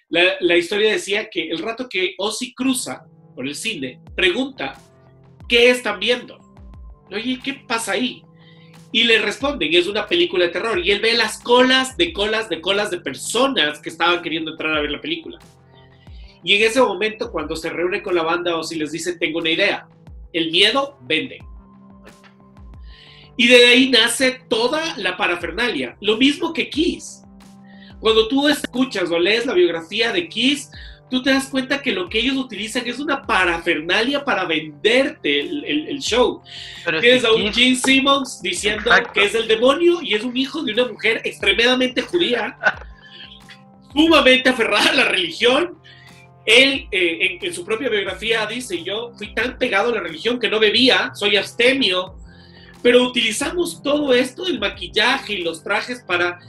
la historia decía que el rato que Ozzy cruza por el cine, pregunta, ¿qué están viendo? Oye, ¿qué pasa ahí? Y le responden, es una película de terror. Y él ve las colas de personas que estaban queriendo entrar a ver la película. Y en ese momento, cuando se reúne con la banda, Ozzy les dice, tengo una idea. El miedo vende. Y de ahí nace toda la parafernalia. Lo mismo que Kiss. Cuando tú escuchas o lees la biografía de Kiss, tú te das cuenta que lo que ellos utilizan es una parafernalia para venderte el show. Pero tienes a un Gene Simmons diciendo que es el demonio y es un hijo de una mujer extremadamente judía, sumamente aferrada a la religión. Él en su propia biografía dice, yo fui tan pegado a la religión que no bebía, soy abstemio, pero utilizamos todo esto, el maquillaje y los trajes para...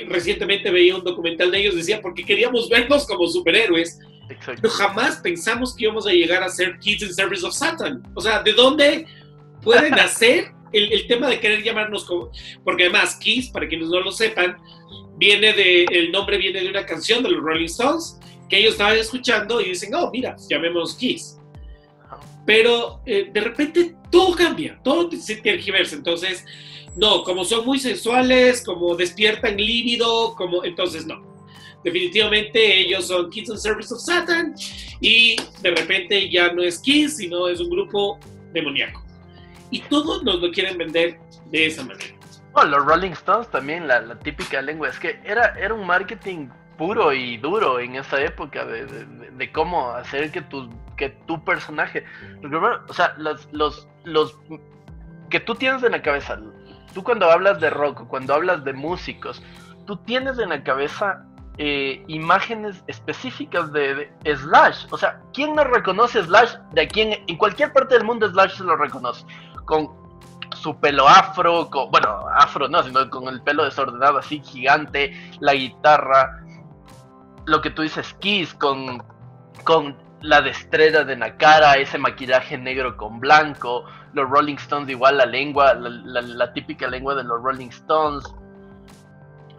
recientemente veía un documental de ellos, decía, porque queríamos vernos como superhéroes. Exacto. Pero jamás pensamos que íbamos a llegar a ser Kids in Service of Satan. O sea, ¿de dónde puede nacer el tema de querer llamarnos como? Porque además Kiss, para quienes no lo sepan, el nombre viene de una canción de los Rolling Stones que ellos estaban escuchando y dicen, oh, mira, llamemos Kiss. Pero de repente todo cambia, todo se tergiversa. Entonces, no, como son muy sensuales, como despiertan líbido, entonces no. Definitivamente ellos son Kids in Service of Satan y de repente ya no es Kiss, sino es un grupo demoníaco. Y todos nos lo quieren vender de esa manera. Bueno, los Rolling Stones también, la típica lengua, es que era un marketing puro y duro en esa época de cómo hacer que tu personaje, o sea, los que tú tienes en la cabeza. Tú cuando hablas de rock, cuando hablas de músicos, tú tienes en la cabeza imágenes específicas de Slash. O sea, ¿quién no reconoce Slash? De aquí en cualquier parte del mundo Slash se lo reconoce. Con su pelo afro, afro no, sino con el pelo desordenado así gigante, la guitarra, lo que tú dices, Kiss, con la destreza de la cara, ese maquillaje negro con blanco. Los Rolling Stones igual, la lengua, la típica lengua de los Rolling Stones,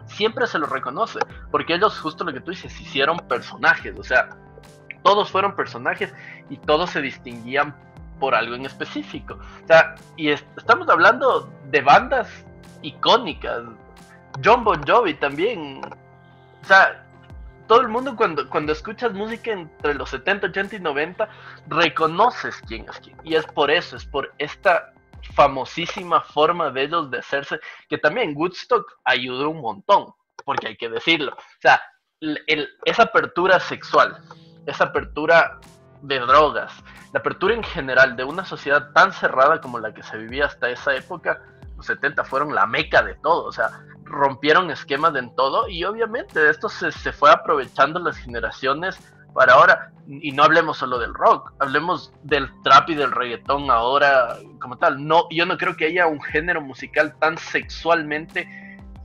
siempre se los reconoce, porque ellos, justo lo que tú dices, hicieron personajes, o sea, todos fueron personajes y todos se distinguían por algo en específico. O sea, y estamos hablando de bandas icónicas. Jon Bon Jovi también, o sea, todo el mundo cuando escuchas música entre los 70, 80 y 90, reconoces quién es quién. Y es por eso, es por esta famosísima forma de ellos de hacerse, que también Woodstock ayudó un montón, porque hay que decirlo. O sea, esa apertura sexual, esa apertura de drogas, la apertura en general de una sociedad tan cerrada como la que se vivía hasta esa época, los 70 fueron la meca de todo, o sea, rompieron esquemas en todo y obviamente de esto se fue aprovechando las generaciones para ahora, y no hablemos solo del rock, hablemos del trap y del reggaetón ahora como tal. No, yo no creo que haya un género musical tan sexualmente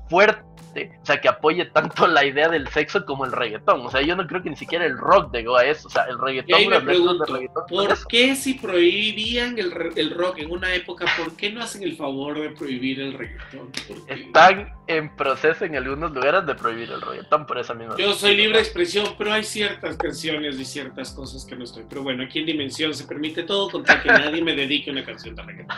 fuerte, o sea, que apoye tanto la idea del sexo como el reggaetón. O sea, yo no creo que ni siquiera el rock llegó a eso. O sea, el reggaetón... Y ahí me pregunto, ¿por qué si prohibían el rock en una época, por qué no hacen el favor de prohibir el reggaetón? Están en proceso en algunos lugares de prohibir el reggaetón por esa misma... Yo soy libre de expresión, pero hay ciertas canciones y ciertas cosas que no estoy. Pero bueno, aquí en Dimensión se permite todo contra que nadie me dedique una canción de reggaetón.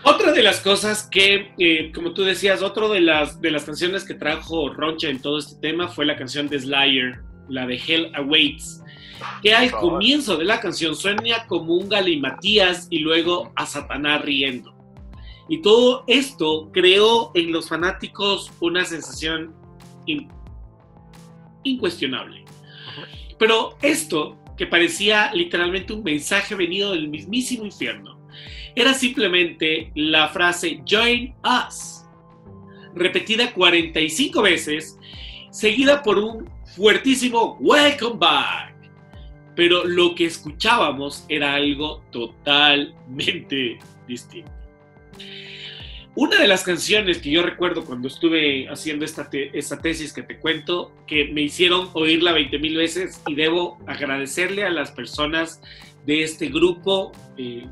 Otra de las cosas que, como tú decías, otra de las canciones que trajo Roncha en todo este tema fue la canción de Slayer, la de Hell Awaits, que al comienzo de la canción suena como un galimatías y luego a Satanás riendo. Y todo esto creó en los fanáticos una sensación incuestionable. Pero esto, que parecía literalmente un mensaje venido del mismísimo infierno, era simplemente la frase "Join us", repetida 45 veces, seguida por un fuertísimo "Welcome back". pero lo que escuchábamos era algo totalmente distinto. Una de las canciones que yo recuerdo cuando estuve haciendo esta tesis que te cuento, que me hicieron oírla 20,000 veces, y debo agradecerle a las personas de este grupo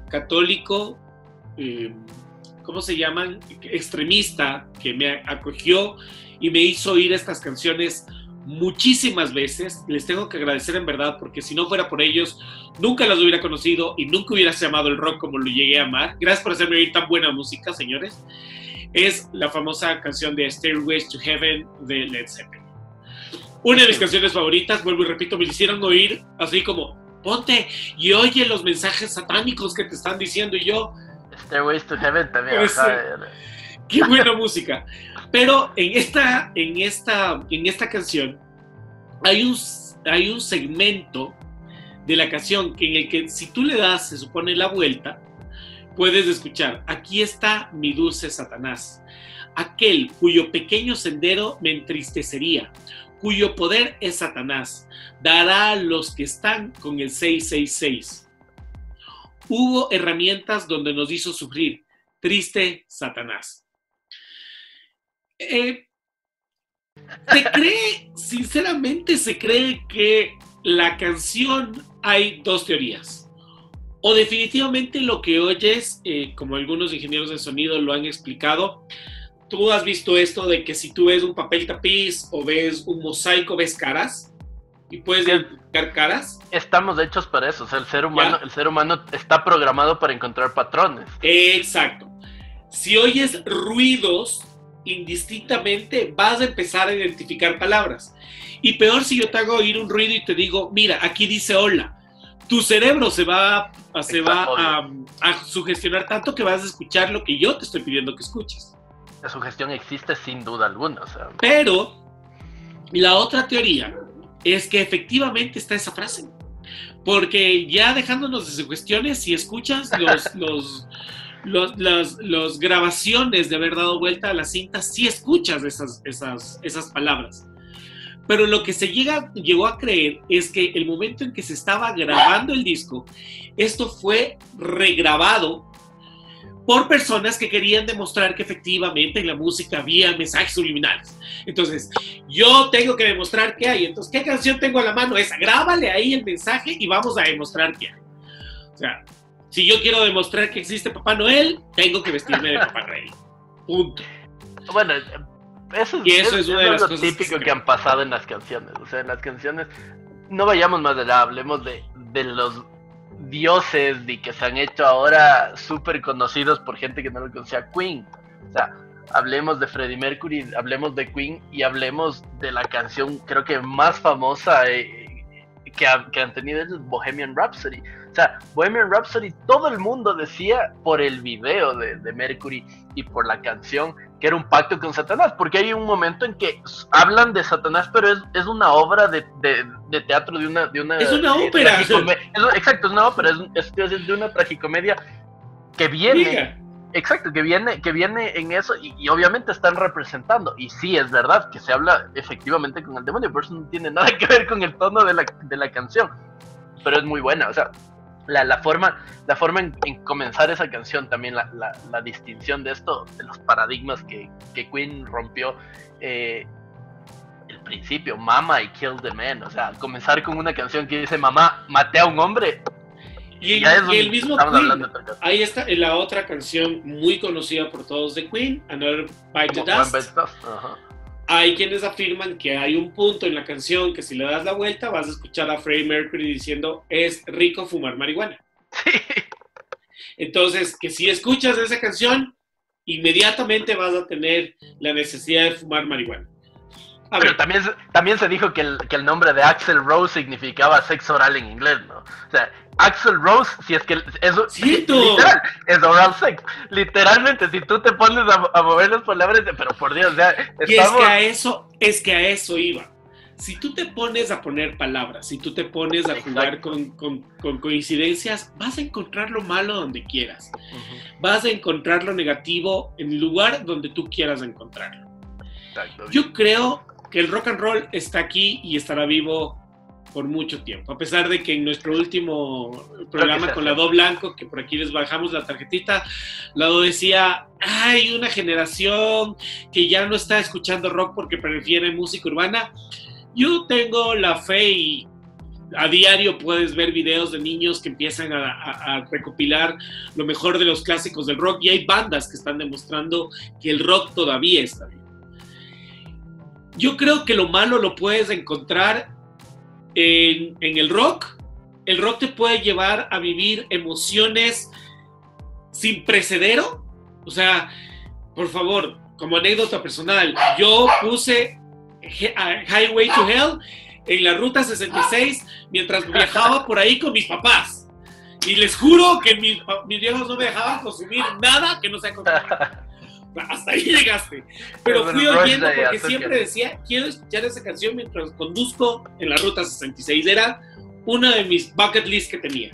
católico, ¿cómo se llaman? Extremista, que me acogió y me hizo oír estas canciones muchísimas veces. Les tengo que agradecer en verdad, porque si no fuera por ellos, nunca las hubiera conocido y nunca hubieras llamado el rock como lo llegué a amar. Gracias por hacerme oír tan buena música, señores. Es la famosa canción de Stairways to Heaven de Led Zeppelin. Una de mis canciones favoritas, vuelvo y repito, me hicieron oír así como, ponte y oye los mensajes satánicos que te están diciendo, y yo... Stairways to Heaven también. Pues, qué buena música. Pero en esta canción hay un segmento de la canción en el que, si tú le das, se supone, la vuelta, puedes escuchar: aquí está mi dulce Satanás, aquel cuyo pequeño sendero me entristecería, cuyo poder es Satanás, dará a los que están con el 666. Hubo herramientas donde nos hizo sufrir, triste Satanás. Sinceramente se cree que la canción, hay dos teorías. O definitivamente lo que oyes, como algunos ingenieros de sonido lo han explicado, tú has visto esto de que si tú ves un papel tapiz o ves un mosaico, ves caras y puedes identificar caras. Estamos hechos para eso, o sea, el ser humano está programado para encontrar patrones. Exacto. Si oyes ruidos indistintamente, vas a empezar a identificar palabras. Y peor si yo te hago oír un ruido y te digo, mira, aquí dice hola. Tu cerebro se va a sugestionar tanto que vas a escuchar lo que yo te estoy pidiendo que escuches. La sugestión existe sin duda alguna. O sea. Pero la otra teoría es que efectivamente está esa frase. Porque ya dejándonos de sugestiones, si escuchas las grabaciones de haber dado vuelta a la cinta, sí escuchas esas palabras. Pero lo que se llegó a creer es que el momento en que se estaba grabando el disco, esto fue regrabado por personas que querían demostrar que efectivamente en la música había mensajes subliminales. Entonces, yo tengo que demostrar que hay. Entonces, ¿qué canción tengo a la mano? Esa. Grábale ahí el mensaje y vamos a demostrar que hay. O sea, si yo quiero demostrar que existe Papá Noel, tengo que vestirme de Papá Noel. Punto. Bueno, eso es una de las cosas típico que han pasado en las canciones. O sea, en las canciones, no vayamos más allá, hablemos de los dioses de que se han hecho ahora súper conocidos por gente que no lo conocía. Queen. O sea, hablemos de Freddie Mercury, hablemos de Queen y hablemos de la canción, creo que más famosa que han tenido ellos, Bohemian Rhapsody. O sea, Bohemian Rhapsody, todo el mundo decía por el video de Mercury y por la canción que era un pacto con Satanás, porque hay un momento en que hablan de Satanás, pero es una obra de teatro, de una es una ópera. Exacto, es una ópera, es de una tragicomedia que viene. Diga. Exacto, que viene en eso y obviamente están representando. Y sí, es verdad que se habla efectivamente con el demonio, pero eso no tiene nada que ver con el tono de la canción. Pero es muy buena, o sea, la forma en comenzar esa canción, también la distinción de esto, de los paradigmas que Queen rompió. El principio, Mama, I Killed the Man, o sea, comenzar con una canción que dice mamá, maté a un hombre. Y el mismo Queen, ahí está en la otra canción muy conocida por todos de Queen, Another Bite the Dust. Hay quienes afirman que hay un punto en la canción que si le das la vuelta vas a escuchar a Freddie Mercury diciendo es rico fumar marihuana. Sí. Entonces, que si escuchas esa canción, inmediatamente vas a tener la necesidad de fumar marihuana. Pero también se dijo que el nombre de Axl Rose significaba sexo oral en inglés, ¿no? O sea, Axl Rose, si es que eso literal, es oral sex. Literalmente, si tú te pones a mover las palabras, pero por Dios, ya estamos... Y es que a eso iba. Si tú te pones a poner palabras, si tú te pones a jugar con coincidencias, vas a encontrar lo malo donde quieras. Uh-huh. Vas a encontrar lo negativo en el lugar donde tú quieras encontrarlo. Exacto. Yo creo que el rock and roll está aquí y estará vivo por mucho tiempo, a pesar de que en nuestro último programa con Lado Blanco, que por aquí les bajamos la tarjetita, Lado decía, hay una generación que ya no está escuchando rock porque prefiere música urbana. Yo tengo la fe y a diario puedes ver videos de niños que empiezan a recopilar lo mejor de los clásicos del rock, y hay bandas que están demostrando que el rock todavía está bien. Yo creo que lo malo lo puedes encontrar en el rock. El rock te puede llevar a vivir emociones sin precedero. O sea, por favor, como anécdota personal, yo puse Highway to Hell en la ruta 66 mientras viajaba por ahí con mis papás. Y les juro que mis viejos no me dejaban consumir nada que no sea contaminante. Hasta ahí llegaste. Pero fui oyendo porque siempre decía, quiero escuchar esa canción mientras conduzco en la ruta 66. Era una de mis bucket lists que tenía.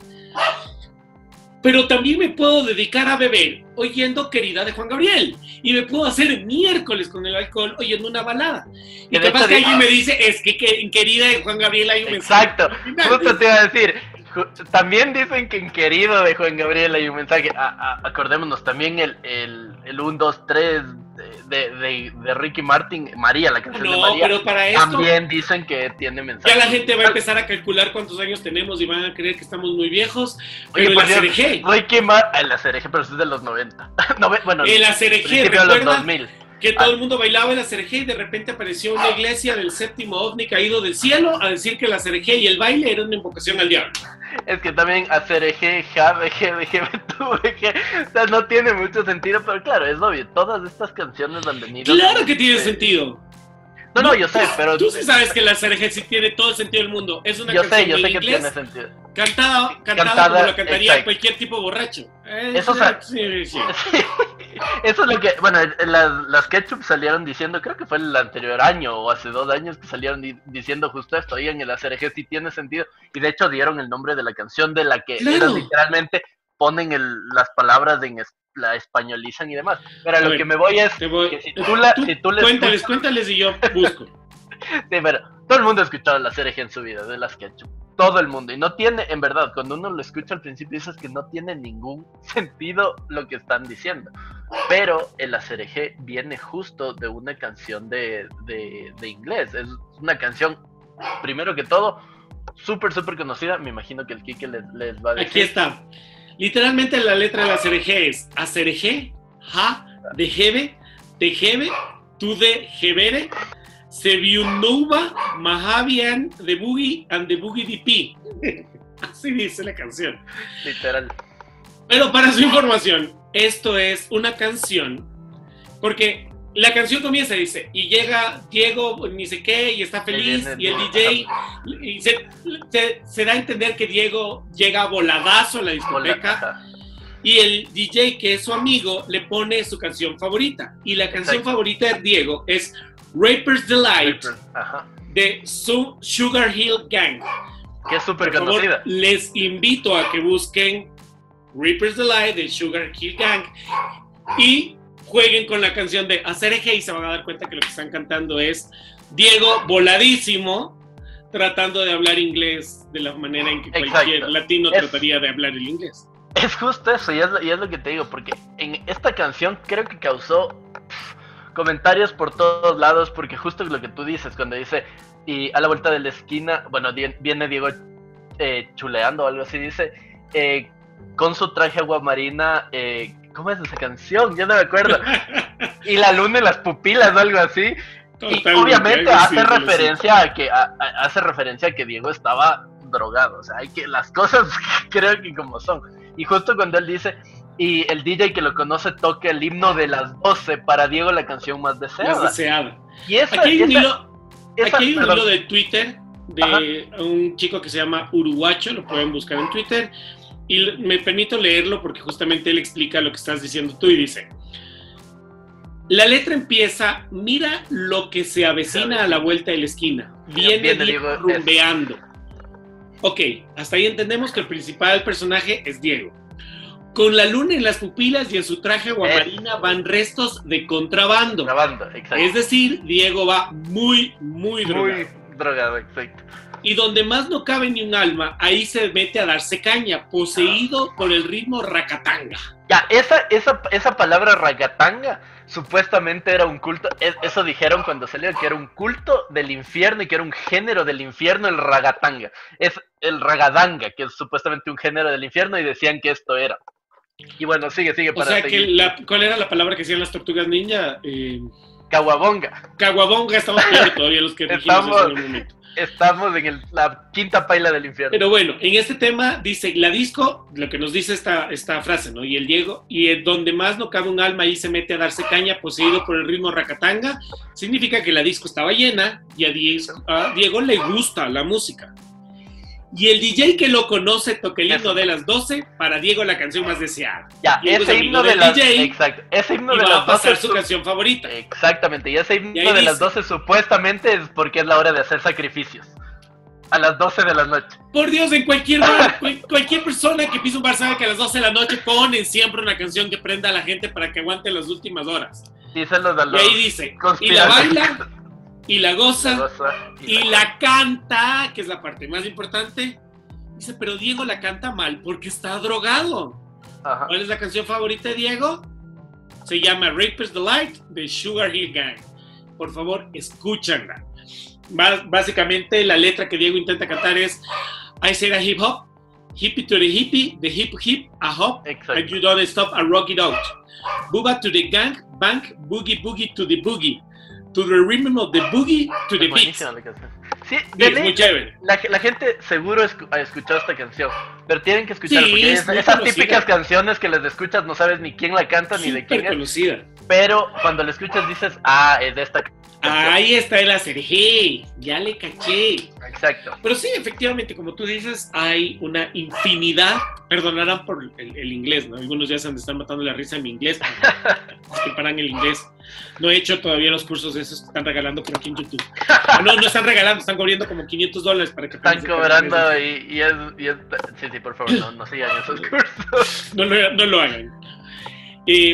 Pero también me puedo dedicar a beber oyendo Querida de Juan Gabriel. Y me puedo hacer miércoles con el alcohol oyendo una balada. Y capaz que alguien me dice, es que en Querida de Juan Gabriel hay un mensaje. Exacto, justo te iba a decir. También dicen que en Querido de Juan Gabriel hay un mensaje. Acordémonos también el 1, 2, 3 de Ricky Martin, María, la canción de María. Pero para esto, también dicen que tiene mensaje. Ya la gente va a empezar a calcular cuántos años tenemos y van a creer que estamos muy viejos. Oye, pero el ACRG. Ricky Martin, el ACRG, pero es de los 90. Bueno, el ACRG, de los 2000. Que todo el mundo bailaba el ACRG y de repente apareció una iglesia del séptimo ovni caído del cielo a decir que el ACRG y el baile era una invocación al diablo. Es que también ACRG, JBG, o sea, no tiene mucho sentido, pero claro, es obvio, todas estas canciones han venido... ¡Claro que tiene sentido! No, yo sé, pero... Tú sí sabes que el ACRG sí tiene todo el sentido del mundo. Es una canción yo sé en que inglés, tiene sentido. Cantada como lo cantaría cualquier tipo borracho. Eso sí. Eso es lo que, bueno, las Ketchup salieron diciendo, creo que fue el anterior año o hace 2 años que salieron diciendo justo esto, oigan, el ACRG sí tiene sentido, y de hecho dieron el nombre de la canción de la que ellos literalmente ponen las palabras la españolizan y demás. Pero a lo que me voy es que si tú les cuéntales y yo busco. Sí, pero todo el mundo ha escuchado la ACRG en su vida, de las Ketchup. Todo el mundo. Y no tiene, en verdad, cuando uno lo escucha al principio dices que no tiene ningún sentido lo que están diciendo. Pero el ACRG viene justo de una canción de inglés. Es una canción, primero que todo, súper conocida. Me imagino que el Kike les va a decir. Aquí está. Literalmente la letra del ACRG es ACRG, ja, de jebe, tu de jebere, Seviunova, Mahavian, The Boogie and the Boogie DP. Así dice la canción. Literal. Pero para su información, esto es una canción, porque la canción comienza, dice, y llega Diego, ni sé qué, y está feliz, y el DJ, y se da a entender que Diego llega voladazo a la discoteca, y el DJ, que es su amigo, le pone su canción favorita, y la canción favorita de Diego es Rapper's Delight de Sugar Hill Gang, que es súper conocida. Favor, les invito a que busquen Rapper's Delight de Sugar Hill Gang y jueguen con la canción de ACRG y se van a dar cuenta que lo que están cantando es Diego voladísimo tratando de hablar inglés de la manera en que cualquier latino trataría de hablar el inglés. Es justo eso, y es lo que te digo, porque en esta canción creo que causó comentarios por todos lados, porque justo es lo que tú dices, cuando dice, y a la vuelta de la esquina, bueno, viene Diego chuleando o algo así, dice, con su traje aguamarina, ¿cómo es esa canción? Yo no me acuerdo. Y la luna en las pupilas o algo así. Totalmente, y obviamente hace referencia a que Diego estaba drogado. O sea, hay que las cosas creo que como son. Y justo cuando él dice, y el DJ que lo conoce toca el himno de las 12, para Diego la canción más deseada. Más deseada. Y esa, aquí hay un hilo de Twitter de un chico que se llama Uruguacho, lo pueden buscar en Twitter. Y me permito leerlo porque justamente él explica lo que estás diciendo tú y dice: la letra empieza, mira lo que se avecina a la vuelta de la esquina. Viene Diego rumbeando. Ok, hasta ahí entendemos que el principal personaje es Diego. Con la luna en las pupilas y en su traje aguamarina van restos de contrabando. Exacto. Es decir, Diego va muy drogado. Muy drogado, exacto. Y donde más no cabe ni un alma, ahí se mete a darse caña, poseído por el ritmo racatanga. Ya, esa palabra ragatanga supuestamente era un culto, eso dijeron cuando salió, que era un culto del infierno y que era un género del infierno, el ragatanga. Es el ragadanga, que es supuestamente un género del infierno, y decían que esto era. Y bueno, sigue para seguir. O sea, que ¿cuál era la palabra que decían las tortugas ninja? Caguabonga. Caguabonga, estamos peor todavía los que dijimos en un momento. Estamos en la quinta paila del infierno. Pero bueno, en este tema dice, la disco, lo que nos dice esta frase, ¿no? Y el Diego, y donde más no cabe un alma, ahí se mete a darse caña, poseído por el ritmo racatanga, significa que la disco estaba llena y a Diego le gusta la música. Y el DJ que lo conoce toca el himno de las 12, para Diego la canción más deseada. Ya, ese himno de las 12. Exacto, ese himno de las 12 es su canción favorita. Exactamente, y ese himno de las 12 supuestamente es porque es la hora de hacer sacrificios. A las 12 de la noche. Por Dios, en cualquier bar, cualquier persona que pisa un bar sabe que a las 12 de la noche ponen siempre una canción que prenda a la gente para que aguante las últimas horas. Díselo de los y ahí dice, y la baila, y la goza, y la canta, que es la parte más importante. Dice, pero Diego la canta mal porque está drogado. Ajá. ¿Cuál es la canción favorita de Diego? Se llama Raper's Delight de Sugar Hill Gang. Por favor, escúchanla. Básicamente la letra que Diego intenta cantar es I said a hip hop, hippie to the hippie, the hip hip, a hop, exactly. And you don't stop, I rock it out. Booba to the gang, bank, boogie boogie to the boogie, to the rhythm of the boogie, to the beat. Sí, es muy chévere. La gente seguro ha escuchado esta canción, pero tienen que escucharla, sí, porque esas típicas canciones que les escuchas no sabes ni quién la canta ni de quién conocida. Es. Pero cuando la escuchas dices, es de esta canción. Ahí está el acerje, ya le caché. Exacto. Pero sí, efectivamente, como tú dices, hay una infinidad, perdonarán por el inglés, ¿no? Algunos ya se han de estar matando la risa en mi inglés, disculparán el inglés. No he hecho todavía los cursos de esos que están regalando por aquí en YouTube. No están regalando, están cobrando como $500 para que... Están cobrando y es... Sí, por favor, no sigan esos cursos. No lo hagan.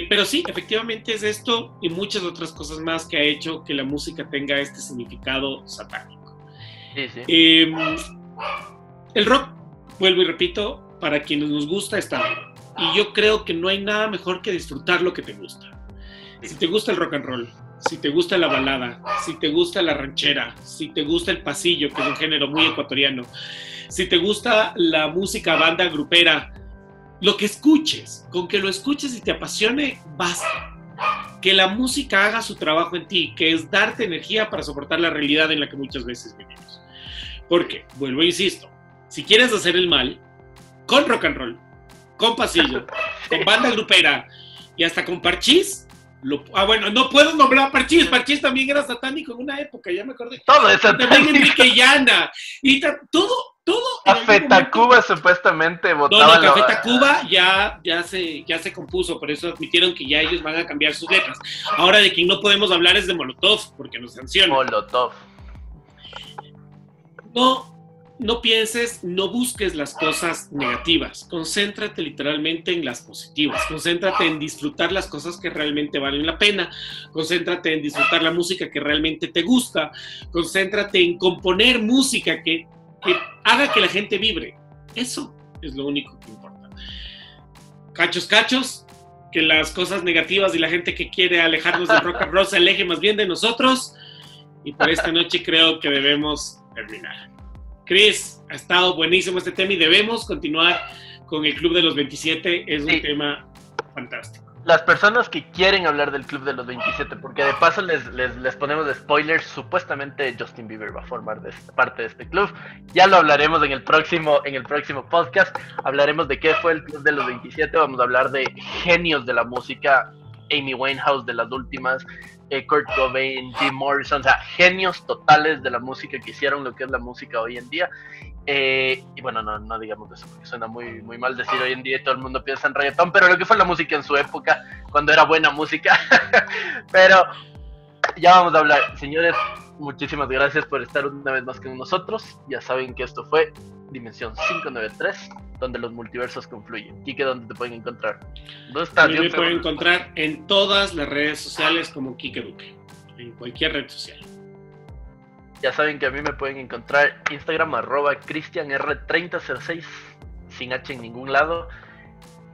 Pero sí, efectivamente es esto y muchas otras cosas más que ha hecho que la música tenga este significado satánico. Sí. El rock, vuelvo y repito, para quienes nos gusta está bien. Y yo creo que no hay nada mejor que disfrutar lo que te gusta. Si te gusta el rock and roll, si te gusta la balada, si te gusta la ranchera, si te gusta el pasillo, que es un género muy ecuatoriano, si te gusta la música banda grupera, lo que escuches, con que lo escuches y te apasione, basta. Que la música haga su trabajo en ti, que es darte energía para soportar la realidad en la que muchas veces vivimos. Porque, vuelvo e insisto, si quieres hacer el mal, con rock and roll, con pasillo, con banda grupera y hasta con parchís, bueno, no puedo nombrar Parchís. Parchís también era satánico en una época, ya me acordé. Todo es satánico. También Enrique Llana. Y todo. Café Tacuba supuestamente votaba. No, Café Tacuba ya se compuso, por eso admitieron que ya ellos van a cambiar sus letras. Ahora de quien no podemos hablar es de Molotov, porque nos sancionan. Molotov. No pienses, no busques las cosas negativas, concéntrate literalmente en las positivas, concéntrate en disfrutar las cosas que realmente valen la pena, concéntrate en disfrutar la música que realmente te gusta, concéntrate en componer música que haga que la gente vibre. Eso es lo único que importa. Cachos, que las cosas negativas y la gente que quiere alejarnos del rock and roll se aleje más bien de nosotros, y por esta noche creo que debemos terminar. Chris, ha estado buenísimo este tema y debemos continuar con el Club de los 27. Es un tema fantástico. Las personas que quieren hablar del Club de los 27, porque de paso les ponemos de spoilers, supuestamente Justin Bieber va a formar parte de este club. Ya lo hablaremos en el próximo podcast. Hablaremos de qué fue el Club de los 27. Vamos a hablar de genios de la música, Amy Winehouse de las últimas, Kurt Cobain, Jim Morrison, o sea, genios totales de la música que hicieron lo que es la música hoy en día. Y bueno, no digamos eso porque suena muy, muy mal decir hoy en día y todo el mundo piensa en reggaetón, pero lo que fue la música en su época, cuando era buena música. Pero ya vamos a hablar. Señores, muchísimas gracias por estar una vez más con nosotros. Ya saben que esto fue Dimensión 593, donde los multiversos confluyen. Quique, ¿dónde te pueden encontrar? ¿Dónde estás? Me pueden encontrar en todas las redes sociales como Quique Duque, en cualquier red social. Ya saben que a mí me pueden encontrar Instagram @cristianr3006, sin H en ningún lado.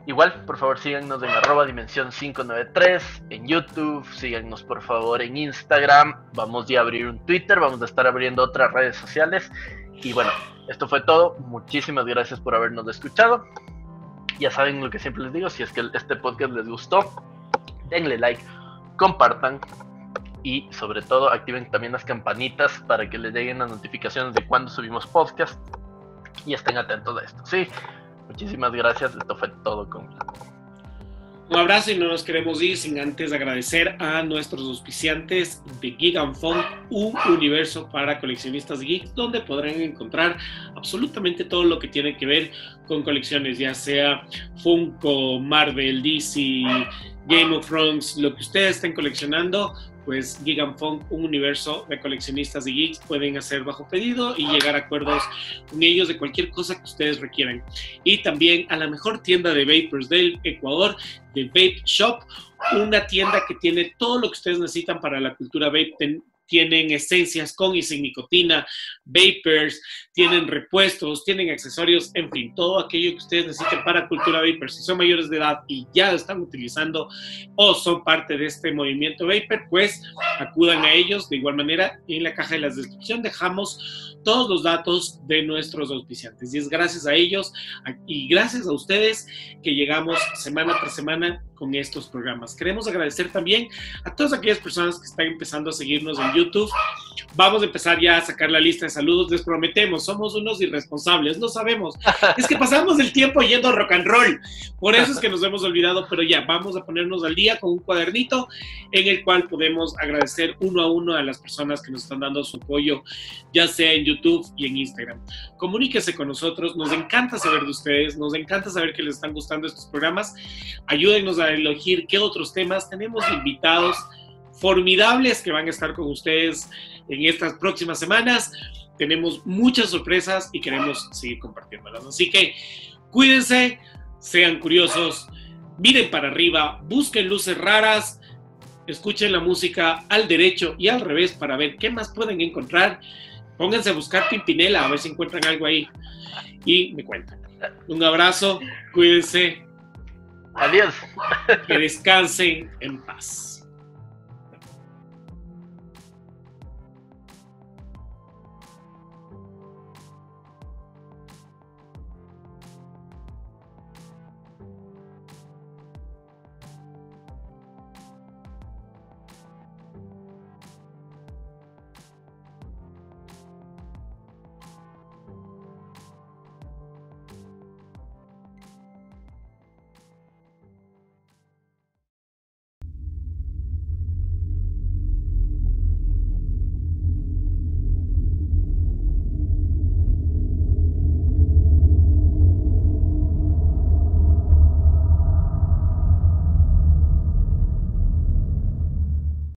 Igual, por favor, síganos en @dimensión593, en YouTube, síganos por favor en Instagram, vamos ya a abrir un Twitter, vamos a estar abriendo otras redes sociales. Y bueno, esto fue todo, muchísimas gracias por habernos escuchado. Ya saben lo que siempre les digo, si es que este podcast les gustó, denle like, compartan y sobre todo activen también las campanitas para que les lleguen las notificaciones de cuando subimos podcast y estén atentos a esto. Sí, muchísimas gracias, esto fue todo conmigo. Un abrazo y no nos queremos ir sin antes agradecer a nuestros auspiciantes de Geek and Funk, un universo para coleccionistas geeks, donde podrán encontrar absolutamente todo lo que tiene que ver con colecciones, ya sea Funko, Marvel, DC, Game of Thrones, lo que ustedes estén coleccionando. Pues Geek and Funk, un universo de coleccionistas y geeks, pueden hacer bajo pedido y llegar a acuerdos con ellos de cualquier cosa que ustedes requieran. Y también a la mejor tienda de vapers del Ecuador, de Vape Shop, una tienda que tiene todo lo que ustedes necesitan para la cultura vape. Tienen esencias con y sin nicotina, vapers, tienen repuestos, tienen accesorios, en fin, todo aquello que ustedes necesiten para cultura vapor. Si son mayores de edad y ya están utilizando o son parte de este movimiento vapor, pues acudan a ellos. De igual manera, en la caja de la descripción dejamos todos los datos de nuestros auspiciantes. Y es gracias a ellos y gracias a ustedes que llegamos semana tras semana con estos programas. Queremos agradecer también a todas aquellas personas que están empezando a seguirnos en YouTube. Vamos a empezar ya a sacar la lista de saludos, les prometemos, somos unos irresponsables, no sabemos, es que pasamos el tiempo yendo rock and roll, por eso es que nos hemos olvidado, pero ya, vamos a ponernos al día con un cuadernito en el cual podemos agradecer uno a uno a las personas que nos están dando su apoyo, ya sea en YouTube y en Instagram. Comuníquese con nosotros, nos encanta saber de ustedes, nos encanta saber que les están gustando estos programas, ayúdennos a elegir qué otros temas, tenemos invitados formidables que van a estar con ustedes en estas próximas semanas. Tenemos muchas sorpresas y queremos seguir compartiéndolas. Así que cuídense, sean curiosos, miren para arriba, busquen luces raras, escuchen la música al derecho y al revés para ver qué más pueden encontrar. Pónganse a buscar Pimpinela, a ver si encuentran algo ahí y me cuentan. Un abrazo, cuídense. Adiós. Que descansen en paz.